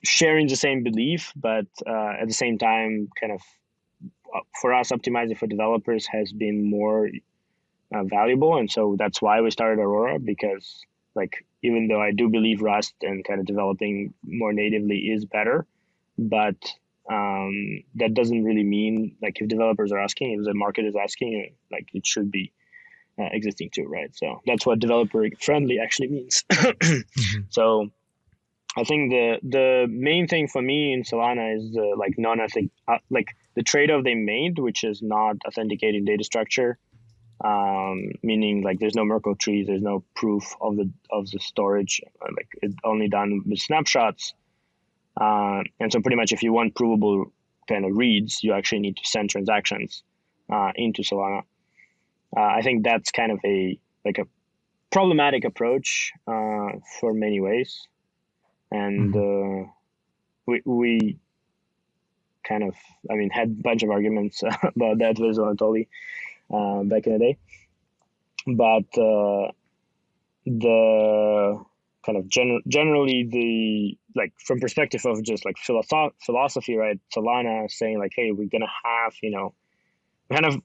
B: sharing the same belief, but at the same time, kind of for us, optimizing for developers has been more valuable. And so that's why we started Aurora, because even though I do believe Rust and kind of developing more natively is better, but that doesn't really mean if developers are asking, if the market is asking, it should be existing too, right? So that's what developer friendly actually means.
C: Mm-hmm.
B: So I think the main thing for me in Solana is the trade-off they made, which is not authenticating data structure, meaning there's no Merkle trees, there's no proof of the storage, it's only done with snapshots, and so pretty much if you want provable kind of reads, you actually need to send transactions into Solana. I think that's kind of a problematic approach for many ways. And we kind of, had a bunch of arguments about that with Anatoly back in the day. But the kind of generally the from perspective of just philosophy, right? Solana saying hey, we're gonna have gonna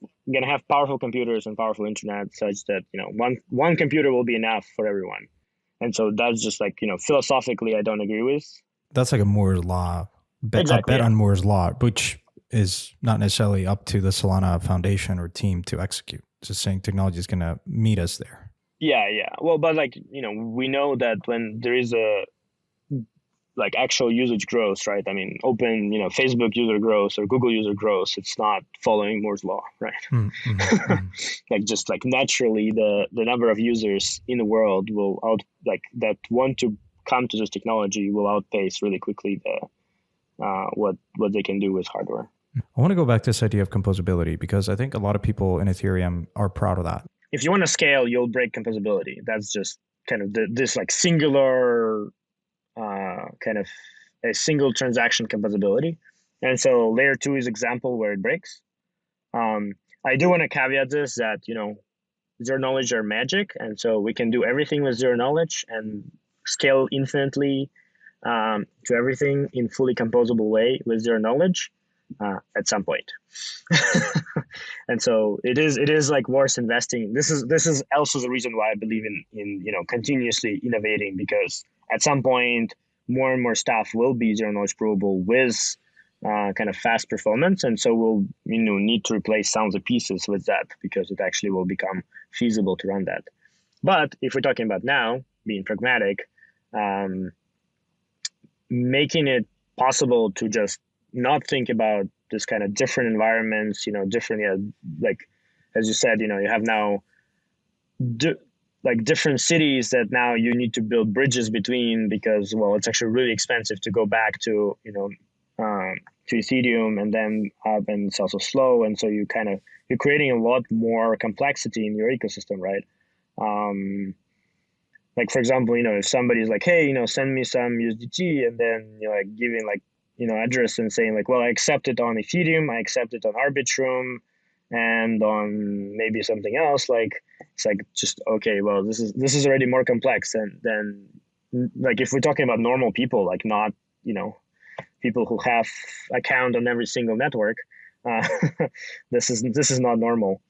B: have powerful computers and powerful internet such that one computer will be enough for everyone. And so that's just philosophically, I don't agree with.
C: That's like a Moore's law.
B: Exactly,
C: a bet on Moore's law, which is not necessarily up to the Solana Foundation or team to execute. It's just saying technology is going to meet us there.
B: Yeah. Well, but we know that when there is a actual usage growth, right? Open, Facebook user growth or Google user growth, it's not following Moore's law, right? Just naturally, the number of users in the world will that want to come to this technology will outpace really quickly what they can do with hardware.
C: I want to go back to this idea of composability, because I think a lot of people in Ethereum are proud of that.
B: If you want to scale, you'll break composability. That's just kind of this singular kind of a single transaction composability. And so layer 2 is example where it breaks. I do want to caveat this that, zero knowledge are magic. And so we can do everything with zero knowledge and scale infinitely to everything in fully composable way with zero knowledge at some point. And so it is worth investing. This is also the reason why I believe in continuously innovating, because at some point more and more stuff will be zero knowledge provable with kind of fast performance, and so we'll need to replace some of the pieces with that because it actually will become feasible to run that. But if we're talking about now being pragmatic, making it possible to just not think about this kind of different environments, different, as you said, you have now different cities that now you need to build bridges between because, well, it's actually really expensive to go back to, to Ethereum and then up, and it's also slow. And so you're creating a lot more complexity in your ecosystem, right? For example, if somebody's hey, send me some USDT, and then, giving address and saying like, well, I accept it on Ethereum, I accept it on Arbitrum, and on maybe something else. Like, it's like, just, okay, well, this is already more complex than like if we're talking about normal people, like not, people who have account on every single network. This is not normal.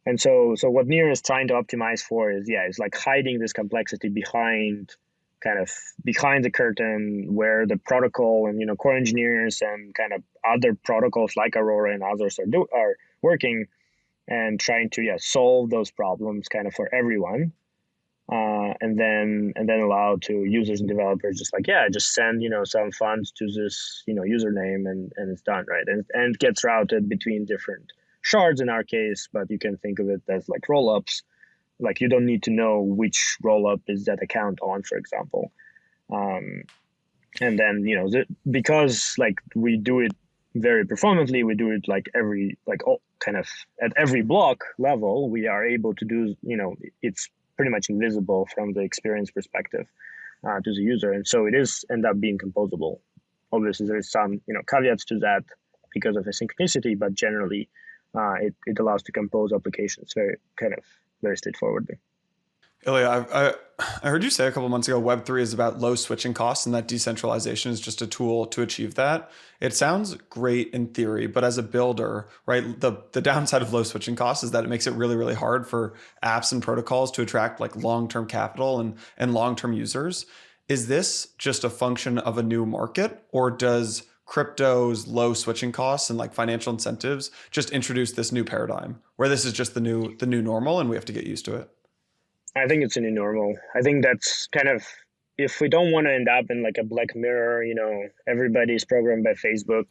B: And so what Near is trying to optimize for is like hiding this complexity behind the curtain, where the protocol and core engineers and kind of other protocols like Aurora and others are working, and trying to solve those problems kind of for everyone, and then allow to users and developers just send some funds to this username, and it's done, right? And it gets routed between different shards in our case, but you can think of it as like rollups. Like, you don't need to know which rollup is that account on, for example. And then, because like we do it very performantly, we do it like at every block level, we are able to do, it's pretty much invisible from the experience perspective to the user. And so it is end up being composable. Obviously, there's some, caveats to that because of asynchronicity, but generally it allows to compose applications very straightforwardly.
A: Illia, I heard you say a couple months ago, Web3 is about low switching costs, and that decentralization is just a tool to achieve that. It sounds great in theory, but as a builder, right, the downside of low switching costs is that it makes it really, really hard for apps and protocols to attract like long-term capital and long-term users. Is this just a function of a new market, or does crypto's low switching costs and like financial incentives just introduce this new paradigm where this is just the new normal and we have to get used to it?
B: I think it's a new normal. I think that's kind of, if we don't want to end up in like a Black Mirror, everybody's programmed by Facebook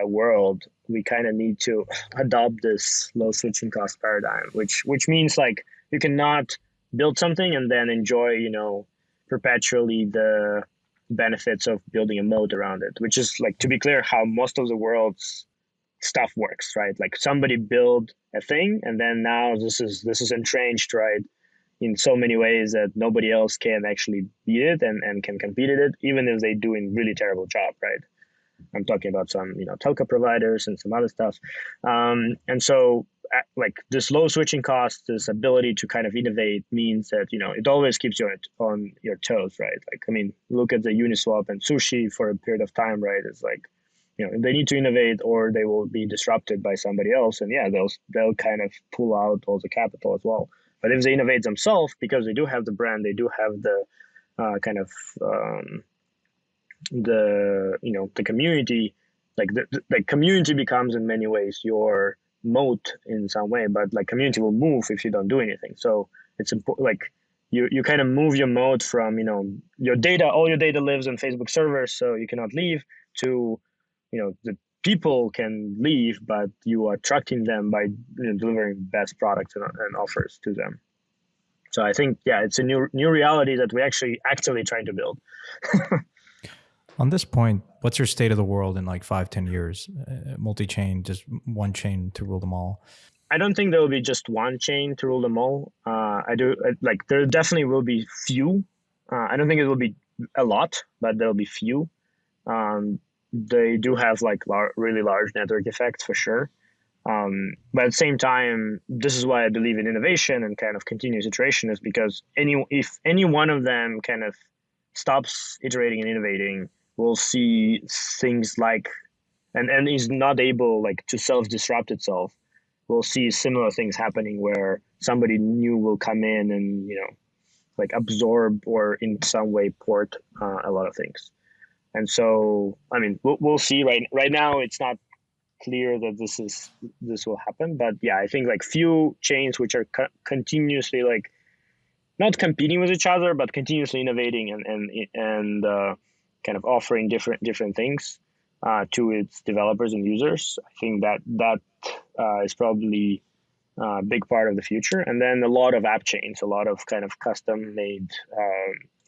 B: world, we kind of need to adopt this low switching cost paradigm, which means like you cannot build something and then enjoy, perpetually the benefits of building a moat around it, which is, like, to be clear, how most of the world's stuff works, right? Like, somebody build a thing, and then now this is entrenched, right, in so many ways that nobody else can actually beat it and can compete at it, even if they do a really terrible job, right? I'm talking about some, telco providers and some other stuff. And so, like, this low switching cost, this ability to kind of innovate means that, it always keeps you on your toes, right? Like, I mean, look at the Uniswap and Sushi for a period of time, right? It's like, they need to innovate or they will be disrupted by somebody else. And they'll kind of pull out all the capital as well. But if they innovate themselves, because they do have the brand, they do have the the community, like the community becomes in many ways your moat in some way, but like community will move if you don't do anything. So it's important, like you kind of move your moat from, your data, all your data lives on Facebook servers, so you cannot leave, to, the people can leave, but you are attracting them by delivering best products and offers to them. So I think, it's a new reality that we're actually actively trying to build.
C: On this point, what's your state of the world in like 5-10 years? Multi-chain, just one chain to rule them all?
B: I don't think there will be just one chain to rule them all. There definitely will be few. I don't think it will be a lot, but there will be few. They do have like really large network effects for sure. But at the same time, this is why I believe in innovation and kind of continuous iteration, is because if any one of them kind of stops iterating and innovating, we'll see things like, and is not able like to self-disrupt itself, we'll see similar things happening where somebody new will come in and, like absorb or in some way port a lot of things. And so, I mean, we'll see. Right now, it's not clear that this will happen, but I think like few chains which are continuously like not competing with each other, but continuously innovating and kind of offering different things to its developers and users. I think that is probably a big part of the future. And then a lot of app chains, a lot of kind of custom made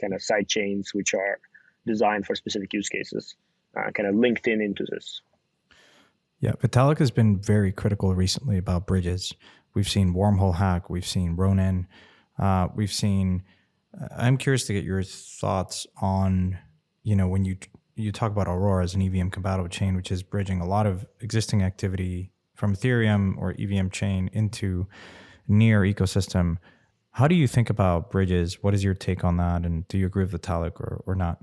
B: kind of side chains which are designed for specific use cases, kind of linked into this.
C: Yeah, Vitalik has been very critical recently about bridges. We've seen Wormhole Hack, we've seen Ronin, we've seen. I'm curious to get your thoughts on, when you you talk about Aurora as an EVM compatible chain, which is bridging a lot of existing activity from Ethereum or EVM chain into Near ecosystem. How do you think about bridges? What is your take on that? And do you agree with Vitalik or not?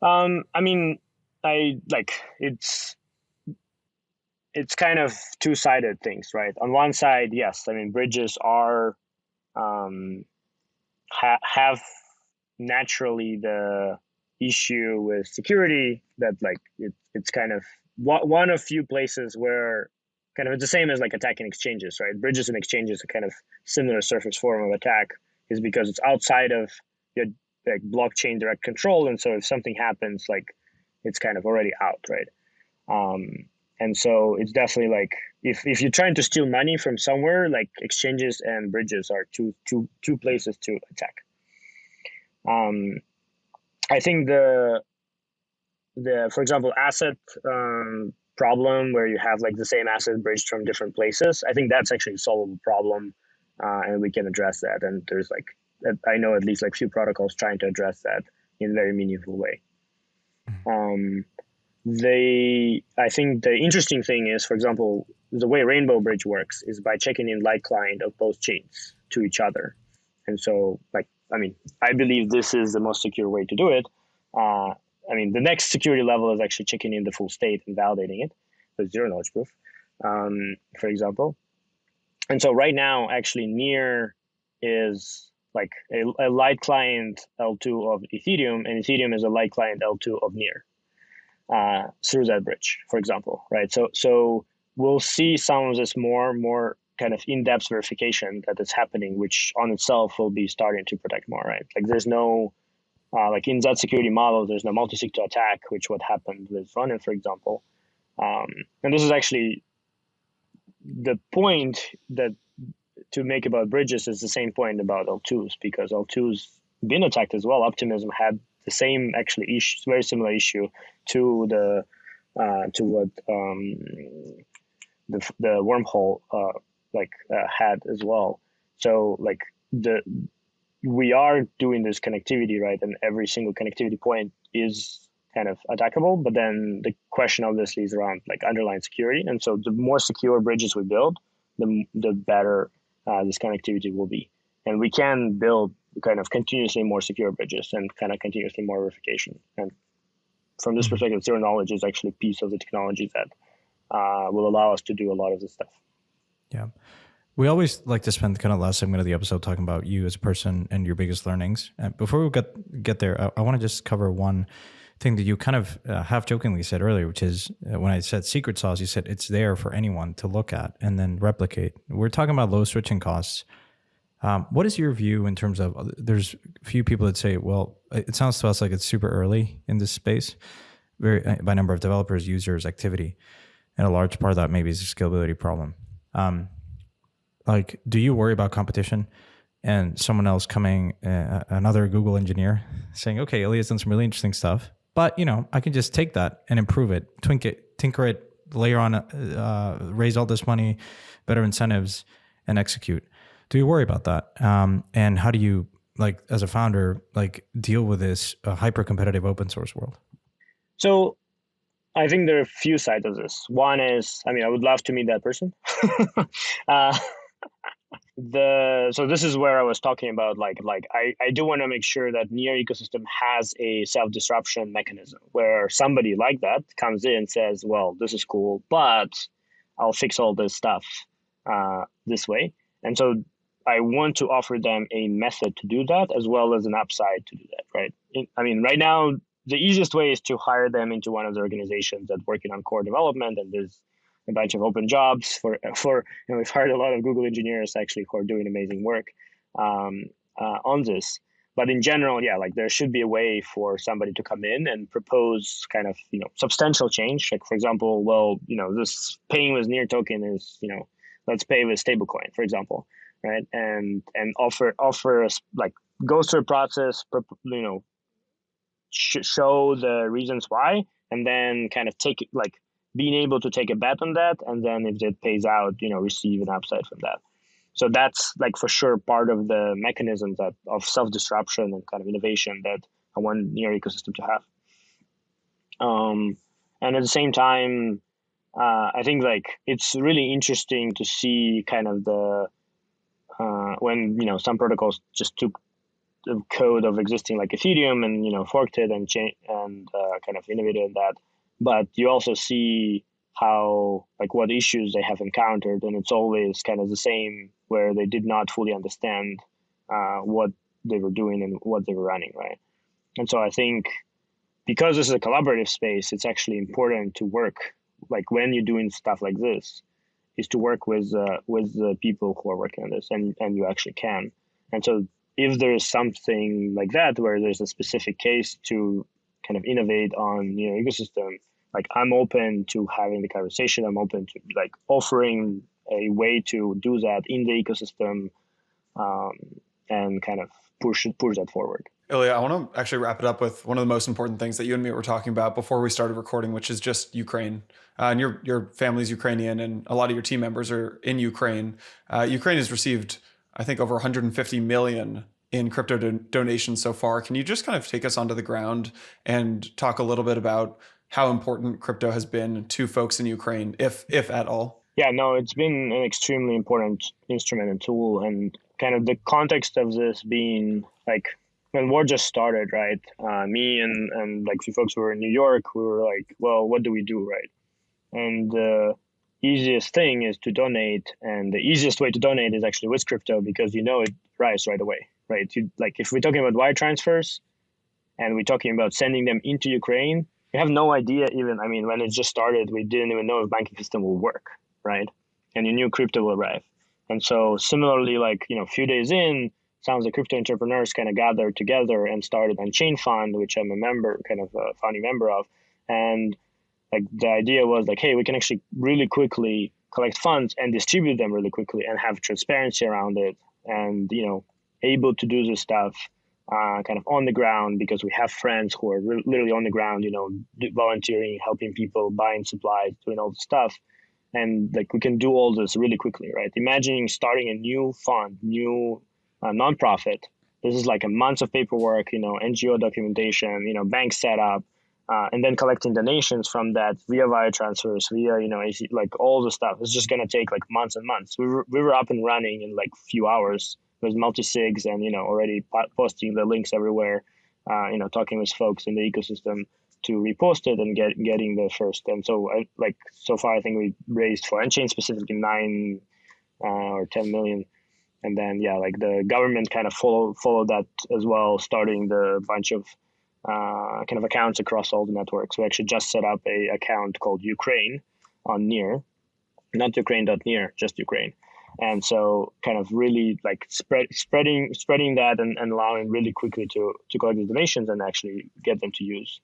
B: I mean, I like it's kind of two-sided things, right? On one side, yes, I mean bridges are have naturally the issue with security that like it's kind of one of few places where kind of it's the same as like attacking exchanges, right? Bridges and exchanges are kind of similar surface form of attack, is because it's outside of your like blockchain direct control, and so if something happens, like it's kind of already out, right? And so it's definitely like if you're trying to steal money from somewhere, like exchanges and bridges are two places to attack. I think the for example asset problem where you have like the same asset bridged from different places, I think that's actually a solvable problem, and we can address that. And there's like I know at least like few protocols trying to address that in a very meaningful way. I think the interesting thing is, for example, the way Rainbow Bridge works is by checking in light client of both chains to each other. And so, like, I mean, I believe this is the most secure way to do it. I mean, the next security level is actually checking in the full state and validating it with zero knowledge proof, for example. And so right now, actually, Near is like a light client L2 of Ethereum, and Ethereum is a light client L2 of Near. Through that bridge, for example, right? So we'll see some of this more kind of in-depth verification that is happening, which on itself will be starting to protect more, right? Like there's no, like in that security model, there's no multi-sig to attack, which what happened with Ronin, for example. And this is actually the point that to make about bridges is the same point about L2s, because L2s been attacked as well. Optimism had the same actually issue, very similar issue to the to what the wormhole had as well. So like we are doing this connectivity, right, and every single connectivity point is kind of attackable. But then the question obviously is around like underlying security, and so the more secure bridges we build, the better this connectivity will be, and we can build kind of continuously more secure bridges and kind of continuously more verification. And from this perspective, zero knowledge is actually a piece of the technology that will allow us to do a lot of this stuff.
C: Yeah. We always like to spend the kind of last segment of the episode talking about you as a person and your biggest learnings. And before we get there, I want to just cover one thing that you kind of half jokingly said earlier, which is when I said secret sauce, you said it's there for anyone to look at and then replicate. We're talking about low switching costs. What is your view in terms of, there's a few people that say, well, it sounds to us like it's super early in this space, by number of developers, users, activity, and a large part of that maybe is a scalability problem. Like, do you worry about competition and someone else coming, another Google engineer saying, okay, Illia's done some really interesting stuff, but I can just take that and improve it, tinker it, layer on, raise all this money, better incentives, and execute. Do you worry about that? And how do you, like, as a founder, like, deal with this hyper-competitive open source world?
B: So I think there are a few sides of this. One is, I mean, I would love to meet that person. So this is where I was talking about, like I do want to make sure that Near ecosystem has a self-disruption mechanism where somebody like that comes in and says, well, this is cool, but I'll fix all this stuff this way. And so I want to offer them a method to do that, as well as an upside to do that, right? I mean, right now, the easiest way is to hire them into one of the organizations that's working on core development, and there's a bunch of open jobs for we've hired a lot of Google engineers actually who are doing amazing work on this. But in general, yeah, like there should be a way for somebody to come in and propose kind of substantial change. Like for example, well, this paying with Near token is let's pay with stablecoin, for example, right? And offer us, like, go through a process, show the reasons why, and then kind of take it, like being able to take a bet on that, and then if it pays out, receive an upside from that. So that's like for sure part of the mechanisms of self-disruption and kind of innovation that I want Near ecosystem to have. And at the same time, I think like it's really interesting to see kind of the when some protocols just took the code of existing like Ethereum and forked it and kind of innovated that. But you also see how like what issues they have encountered, and it's always kind of the same, where they did not fully understand what they were doing and what they were running, right? And so I think because this is a collaborative space, it's actually important to work, like when you're doing stuff like this, is to work with the people who are working on this, and you actually can. And so if there is something like that where there's a specific case to kind of innovate on ecosystem, like I'm open to having the conversation. I'm open to like offering a way to do that in the ecosystem, and kind of push that forward.
A: Illia, I want to actually wrap it up with one of the most important things that you and me were talking about before we started recording, which is just Ukraine. And your family's Ukrainian, and a lot of your team members are in Ukraine. Ukraine has received, I think, over 150 million in crypto donations so far. Can you just kind of take us onto the ground and talk a little bit about how important crypto has been to folks in Ukraine, if at all?
B: Yeah, no, it's been an extremely important instrument and tool, and kind of the context of this being like when war just started, right? Me and like a few folks who were in New York, we were like, well, what do we do, right? And the easiest thing is to donate, and the easiest way to donate is actually with crypto, because it rises right away, right? Like if we're talking about wire transfers and we're talking about sending them into Ukraine, we have no idea even, I mean, when it just started, we didn't even know if banking system will work, right? And you knew crypto will arrive. And so similarly, like, a few days in, some of the crypto entrepreneurs kind of gathered together and started Unchained Fund, which I'm a member, kind of a founding member of. And like the idea was like, hey, we can actually really quickly collect funds and distribute them really quickly and have transparency around it, and able to do this stuff kind of on the ground, because we have friends who are literally on the ground, volunteering, helping people, buying supplies, doing all the stuff. And like we can do all this really quickly, right? Imagining starting a new fund, new nonprofit. This is like a month of paperwork, NGO documentation, bank setup, and then collecting donations from that via wire transfers, via like all the stuff. It's just gonna take like months and months. We were up and running in like few hours with multi-sigs, and already posting the links everywhere. Talking with folks in the ecosystem to repost it and getting the first. And so so far I think we raised for Unchained specifically 9 or 10 million. And then like the government kind of followed that as well, starting the bunch of kind of accounts across all the networks. We actually just set up a account called Ukraine on Near, not Ukraine.near, just Ukraine. And so kind of really like spreading that and allowing really quickly to collect the donations and actually get them to use.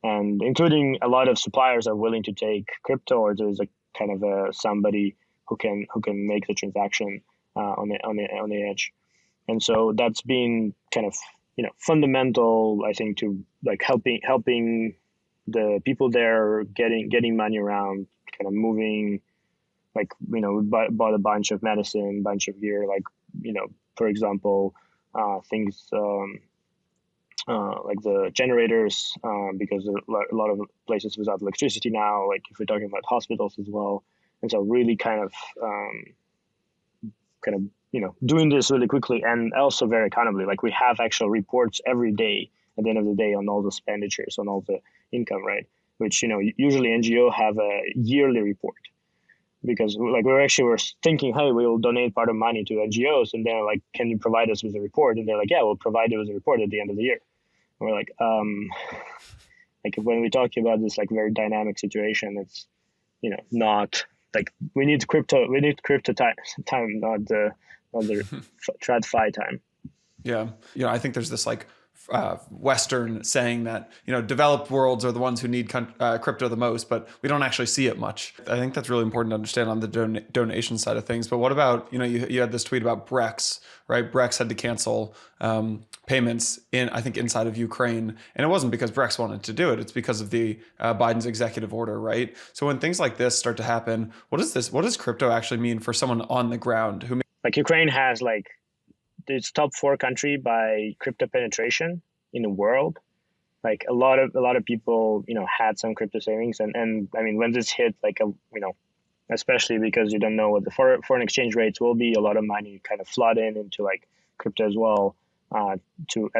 B: And including a lot of suppliers are willing to take crypto, or there's a kind of somebody who can make the transaction on the edge. And so that's been kind of fundamental, I think, to like helping the people there getting money around, kind of moving. Like we bought a bunch of medicine, bunch of gear, like for example, things like the generators, because there are a lot of places without electricity now. Like if we're talking about hospitals as well, and so really kind of doing this really quickly and also very accountably. Like we have actual reports every day at the end of the day on all the expenditures, on all the income, right? Which usually NGO have a yearly report. Because like we're thinking, hey, we will donate part of money to NGOs, and they're like, can you provide us with a report? And they're like, yeah, we'll provide you with a report at the end of the year. And we're like, like when we're talking about this like very dynamic situation, it's not like we need crypto time, not the TradFi time.
A: Yeah, I think there's this like Western saying that developed worlds are the ones who need crypto the most, but we don't actually see it much. I think that's really important to understand on the donation side of things. But what about you had this tweet about Brex, right? Brex had to cancel payments inside of Ukraine, and it wasn't because Brex wanted to do it. It's because of the Biden's executive order, right? So when things like this start to happen, what does crypto actually mean for someone on the ground who
B: like Ukraine has it's top 4 country by crypto penetration in the world. like a lot of people, had some crypto savings, and I mean, when this hit, like especially because you don't know what the foreign exchange rates will be, a lot of money kind of flood into like crypto as well,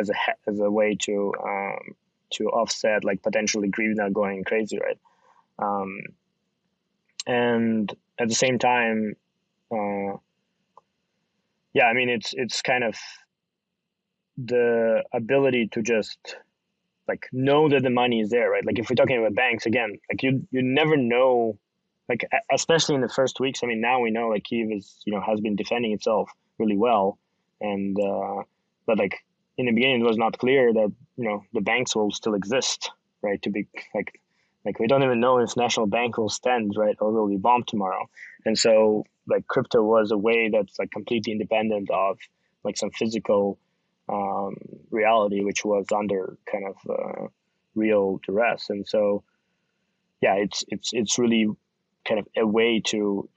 B: as a way to offset like potentially hryvnia going crazy, right? And at the same time, I mean, it's kind of the ability to just like know that the money is there, right? Like if we're talking about banks again, like you never know, like especially in the first weeks. I mean, now we know like Kyiv is has been defending itself really well, and but like in the beginning it was not clear that the banks will still exist, right? To be like we don't even know if national bank will stand, right, or will be bombed tomorrow. And so like crypto was a way that's like completely independent of like some physical reality, which was under kind of real duress. And so it's really kind of a way to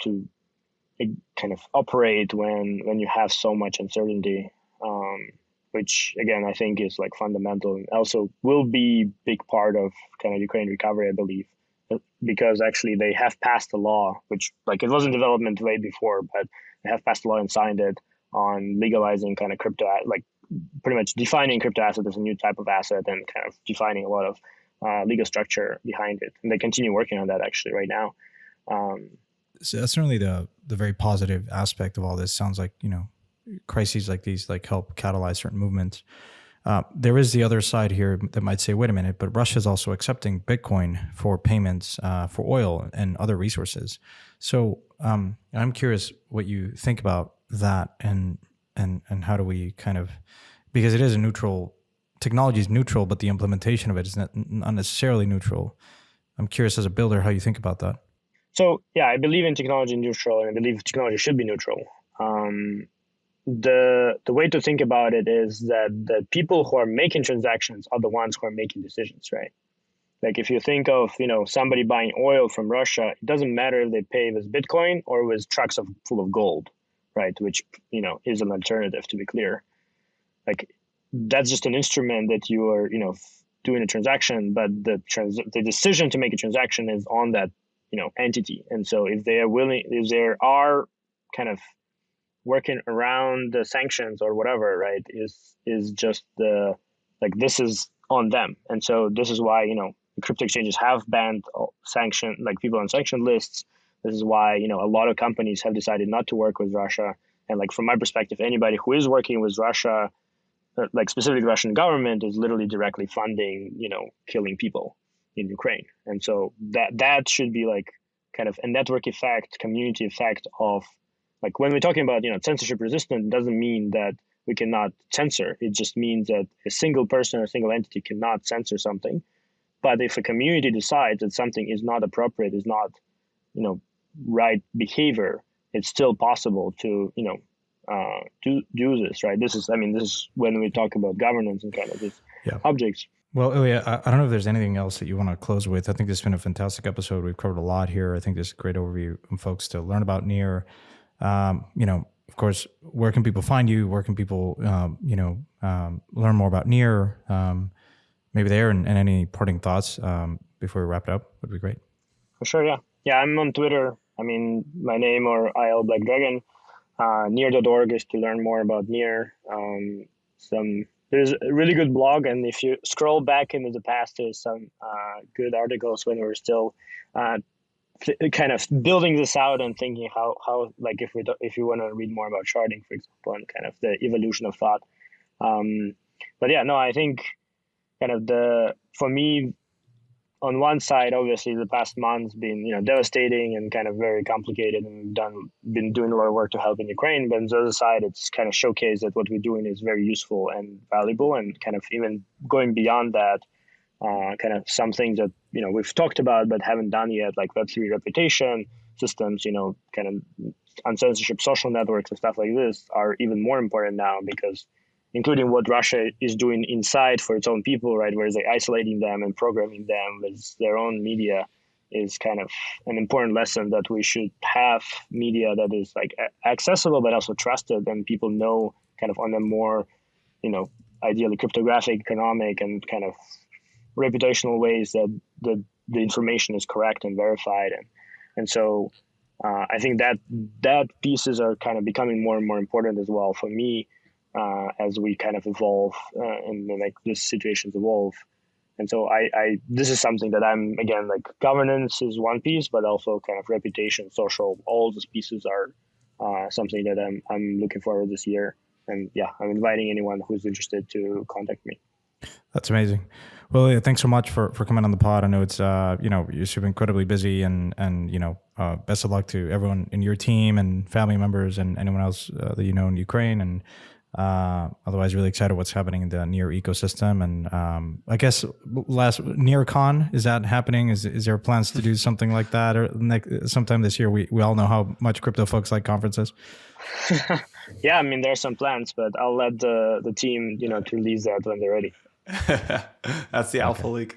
B: kind of operate when you have so much uncertainty, which again I think is like fundamental and also will be big part of kind of Ukraine recovery, I believe, because actually they have passed a law, which like it was in development way before, but they have passed a law and signed it on legalizing kind of crypto, like pretty much defining crypto asset as a new type of asset and kind of defining a lot of legal structure behind it. And they continue working on that actually right now.
C: So that's certainly the very positive aspect of all this. Sounds like, crises like these like help catalyze certain movements. There is the other side here that might say, wait a minute, but Russia is also accepting Bitcoin for payments for oil and other resources. So I'm curious what you think about that and how do we kind of, because it is a neutral, technology is neutral, but the implementation of it is not necessarily neutral. I'm curious as a builder how you think about that.
B: So I believe in technology neutral, and I believe technology should be neutral. The way to think about it is that the people who are making transactions are the ones who are making decisions, right? Like if you think of somebody buying oil from Russia, it doesn't matter if they pay with Bitcoin or with trucks full of gold, right? Which is an alternative, to be clear. Like that's just an instrument that you are doing a transaction, but the decision to make a transaction is on that entity. And so if they are kind of working around the sanctions or whatever, right, is just this is on them. And so this is why crypto exchanges have banned people on sanction lists. This is why a lot of companies have decided not to work with Russia. And like from my perspective, anybody who is working with Russia, like specifically the Russian government, is literally directly funding killing people in Ukraine. And so that should be like kind of a network effect, community effect of like when we're talking about censorship resistant, it doesn't mean that we cannot censor. It just means that a single person or a single entity cannot censor something. But if a community decides that something is not appropriate, is not right behavior, it's still possible to do this, right? This is when we talk about governance and kind of these objects.
C: Well, Illia, I don't know if there's anything else that you want to close with. I think this has been a fantastic episode. We've covered a lot here. I think this is a great overview for folks to learn about Near. Of course, where can people find you? Where can people, learn more about Near? Maybe there, and any parting thoughts before we wrap it up would be great.
B: For sure, yeah. Yeah, I'm on Twitter. My name or IL Black Dragon. Near.org is to learn more about Near. There's a really good blog, and if you scroll back into the past, there's some good articles when we were still kind of building this out and thinking how like if you want to read more about sharding, for example, and kind of the evolution of thought. But yeah, no, I think kind of for me, on one side, obviously the past month's been devastating and kind of very complicated, and we've been doing a lot of work to help in Ukraine. But on the other side, it's kind of showcased that what we're doing is very useful and valuable, and kind of even going beyond that, kind of some things that we've talked about but haven't done yet, like Web3 reputation systems, kind of uncensorship social networks and stuff like this are even more important now, because including what Russia is doing inside for its own people, right, where they're isolating them and programming them with their own media, is kind of an important lesson that we should have media that is like accessible but also trusted, and people know kind of on a more, ideally cryptographic, economic, and kind of reputational ways that the information is correct and verified, and so I think that pieces are kind of becoming more and more important as well for me as we kind of evolve and like these situations evolve. And so this is something that I'm, again, like governance is one piece, but also kind of reputation, social, all those pieces are something that I'm looking forward this year. And yeah, I'm inviting anyone who's interested to contact me.
C: That's amazing. Well, yeah, thanks so much for coming on the pod. I know it's you're super incredibly busy, and best of luck to everyone in your team and family members and anyone else that you know in Ukraine. And otherwise, really excited what's happening in the Near ecosystem. And I guess last NearCon, is that happening? Is there plans to do something like that or sometime this year? We all know how much crypto folks like conferences.
B: Yeah, I mean, there's some plans, but I'll let the team to release that when they're ready.
A: That's the alpha leak.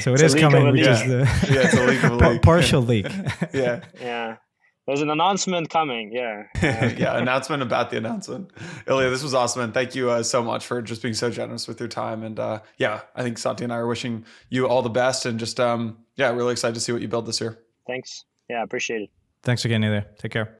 C: So it is coming.
A: It's a leak of a leak.
C: Partial leak.
B: Yeah. There's an announcement coming. Yeah.
A: Announcement about the announcement. Illia, this was awesome. And thank you so much for just being so generous with your time. And I think Santi and I are wishing you all the best and just, really excited to see what you build this year.
B: Thanks. Yeah, appreciate it.
C: Thanks again, Illia. Take care.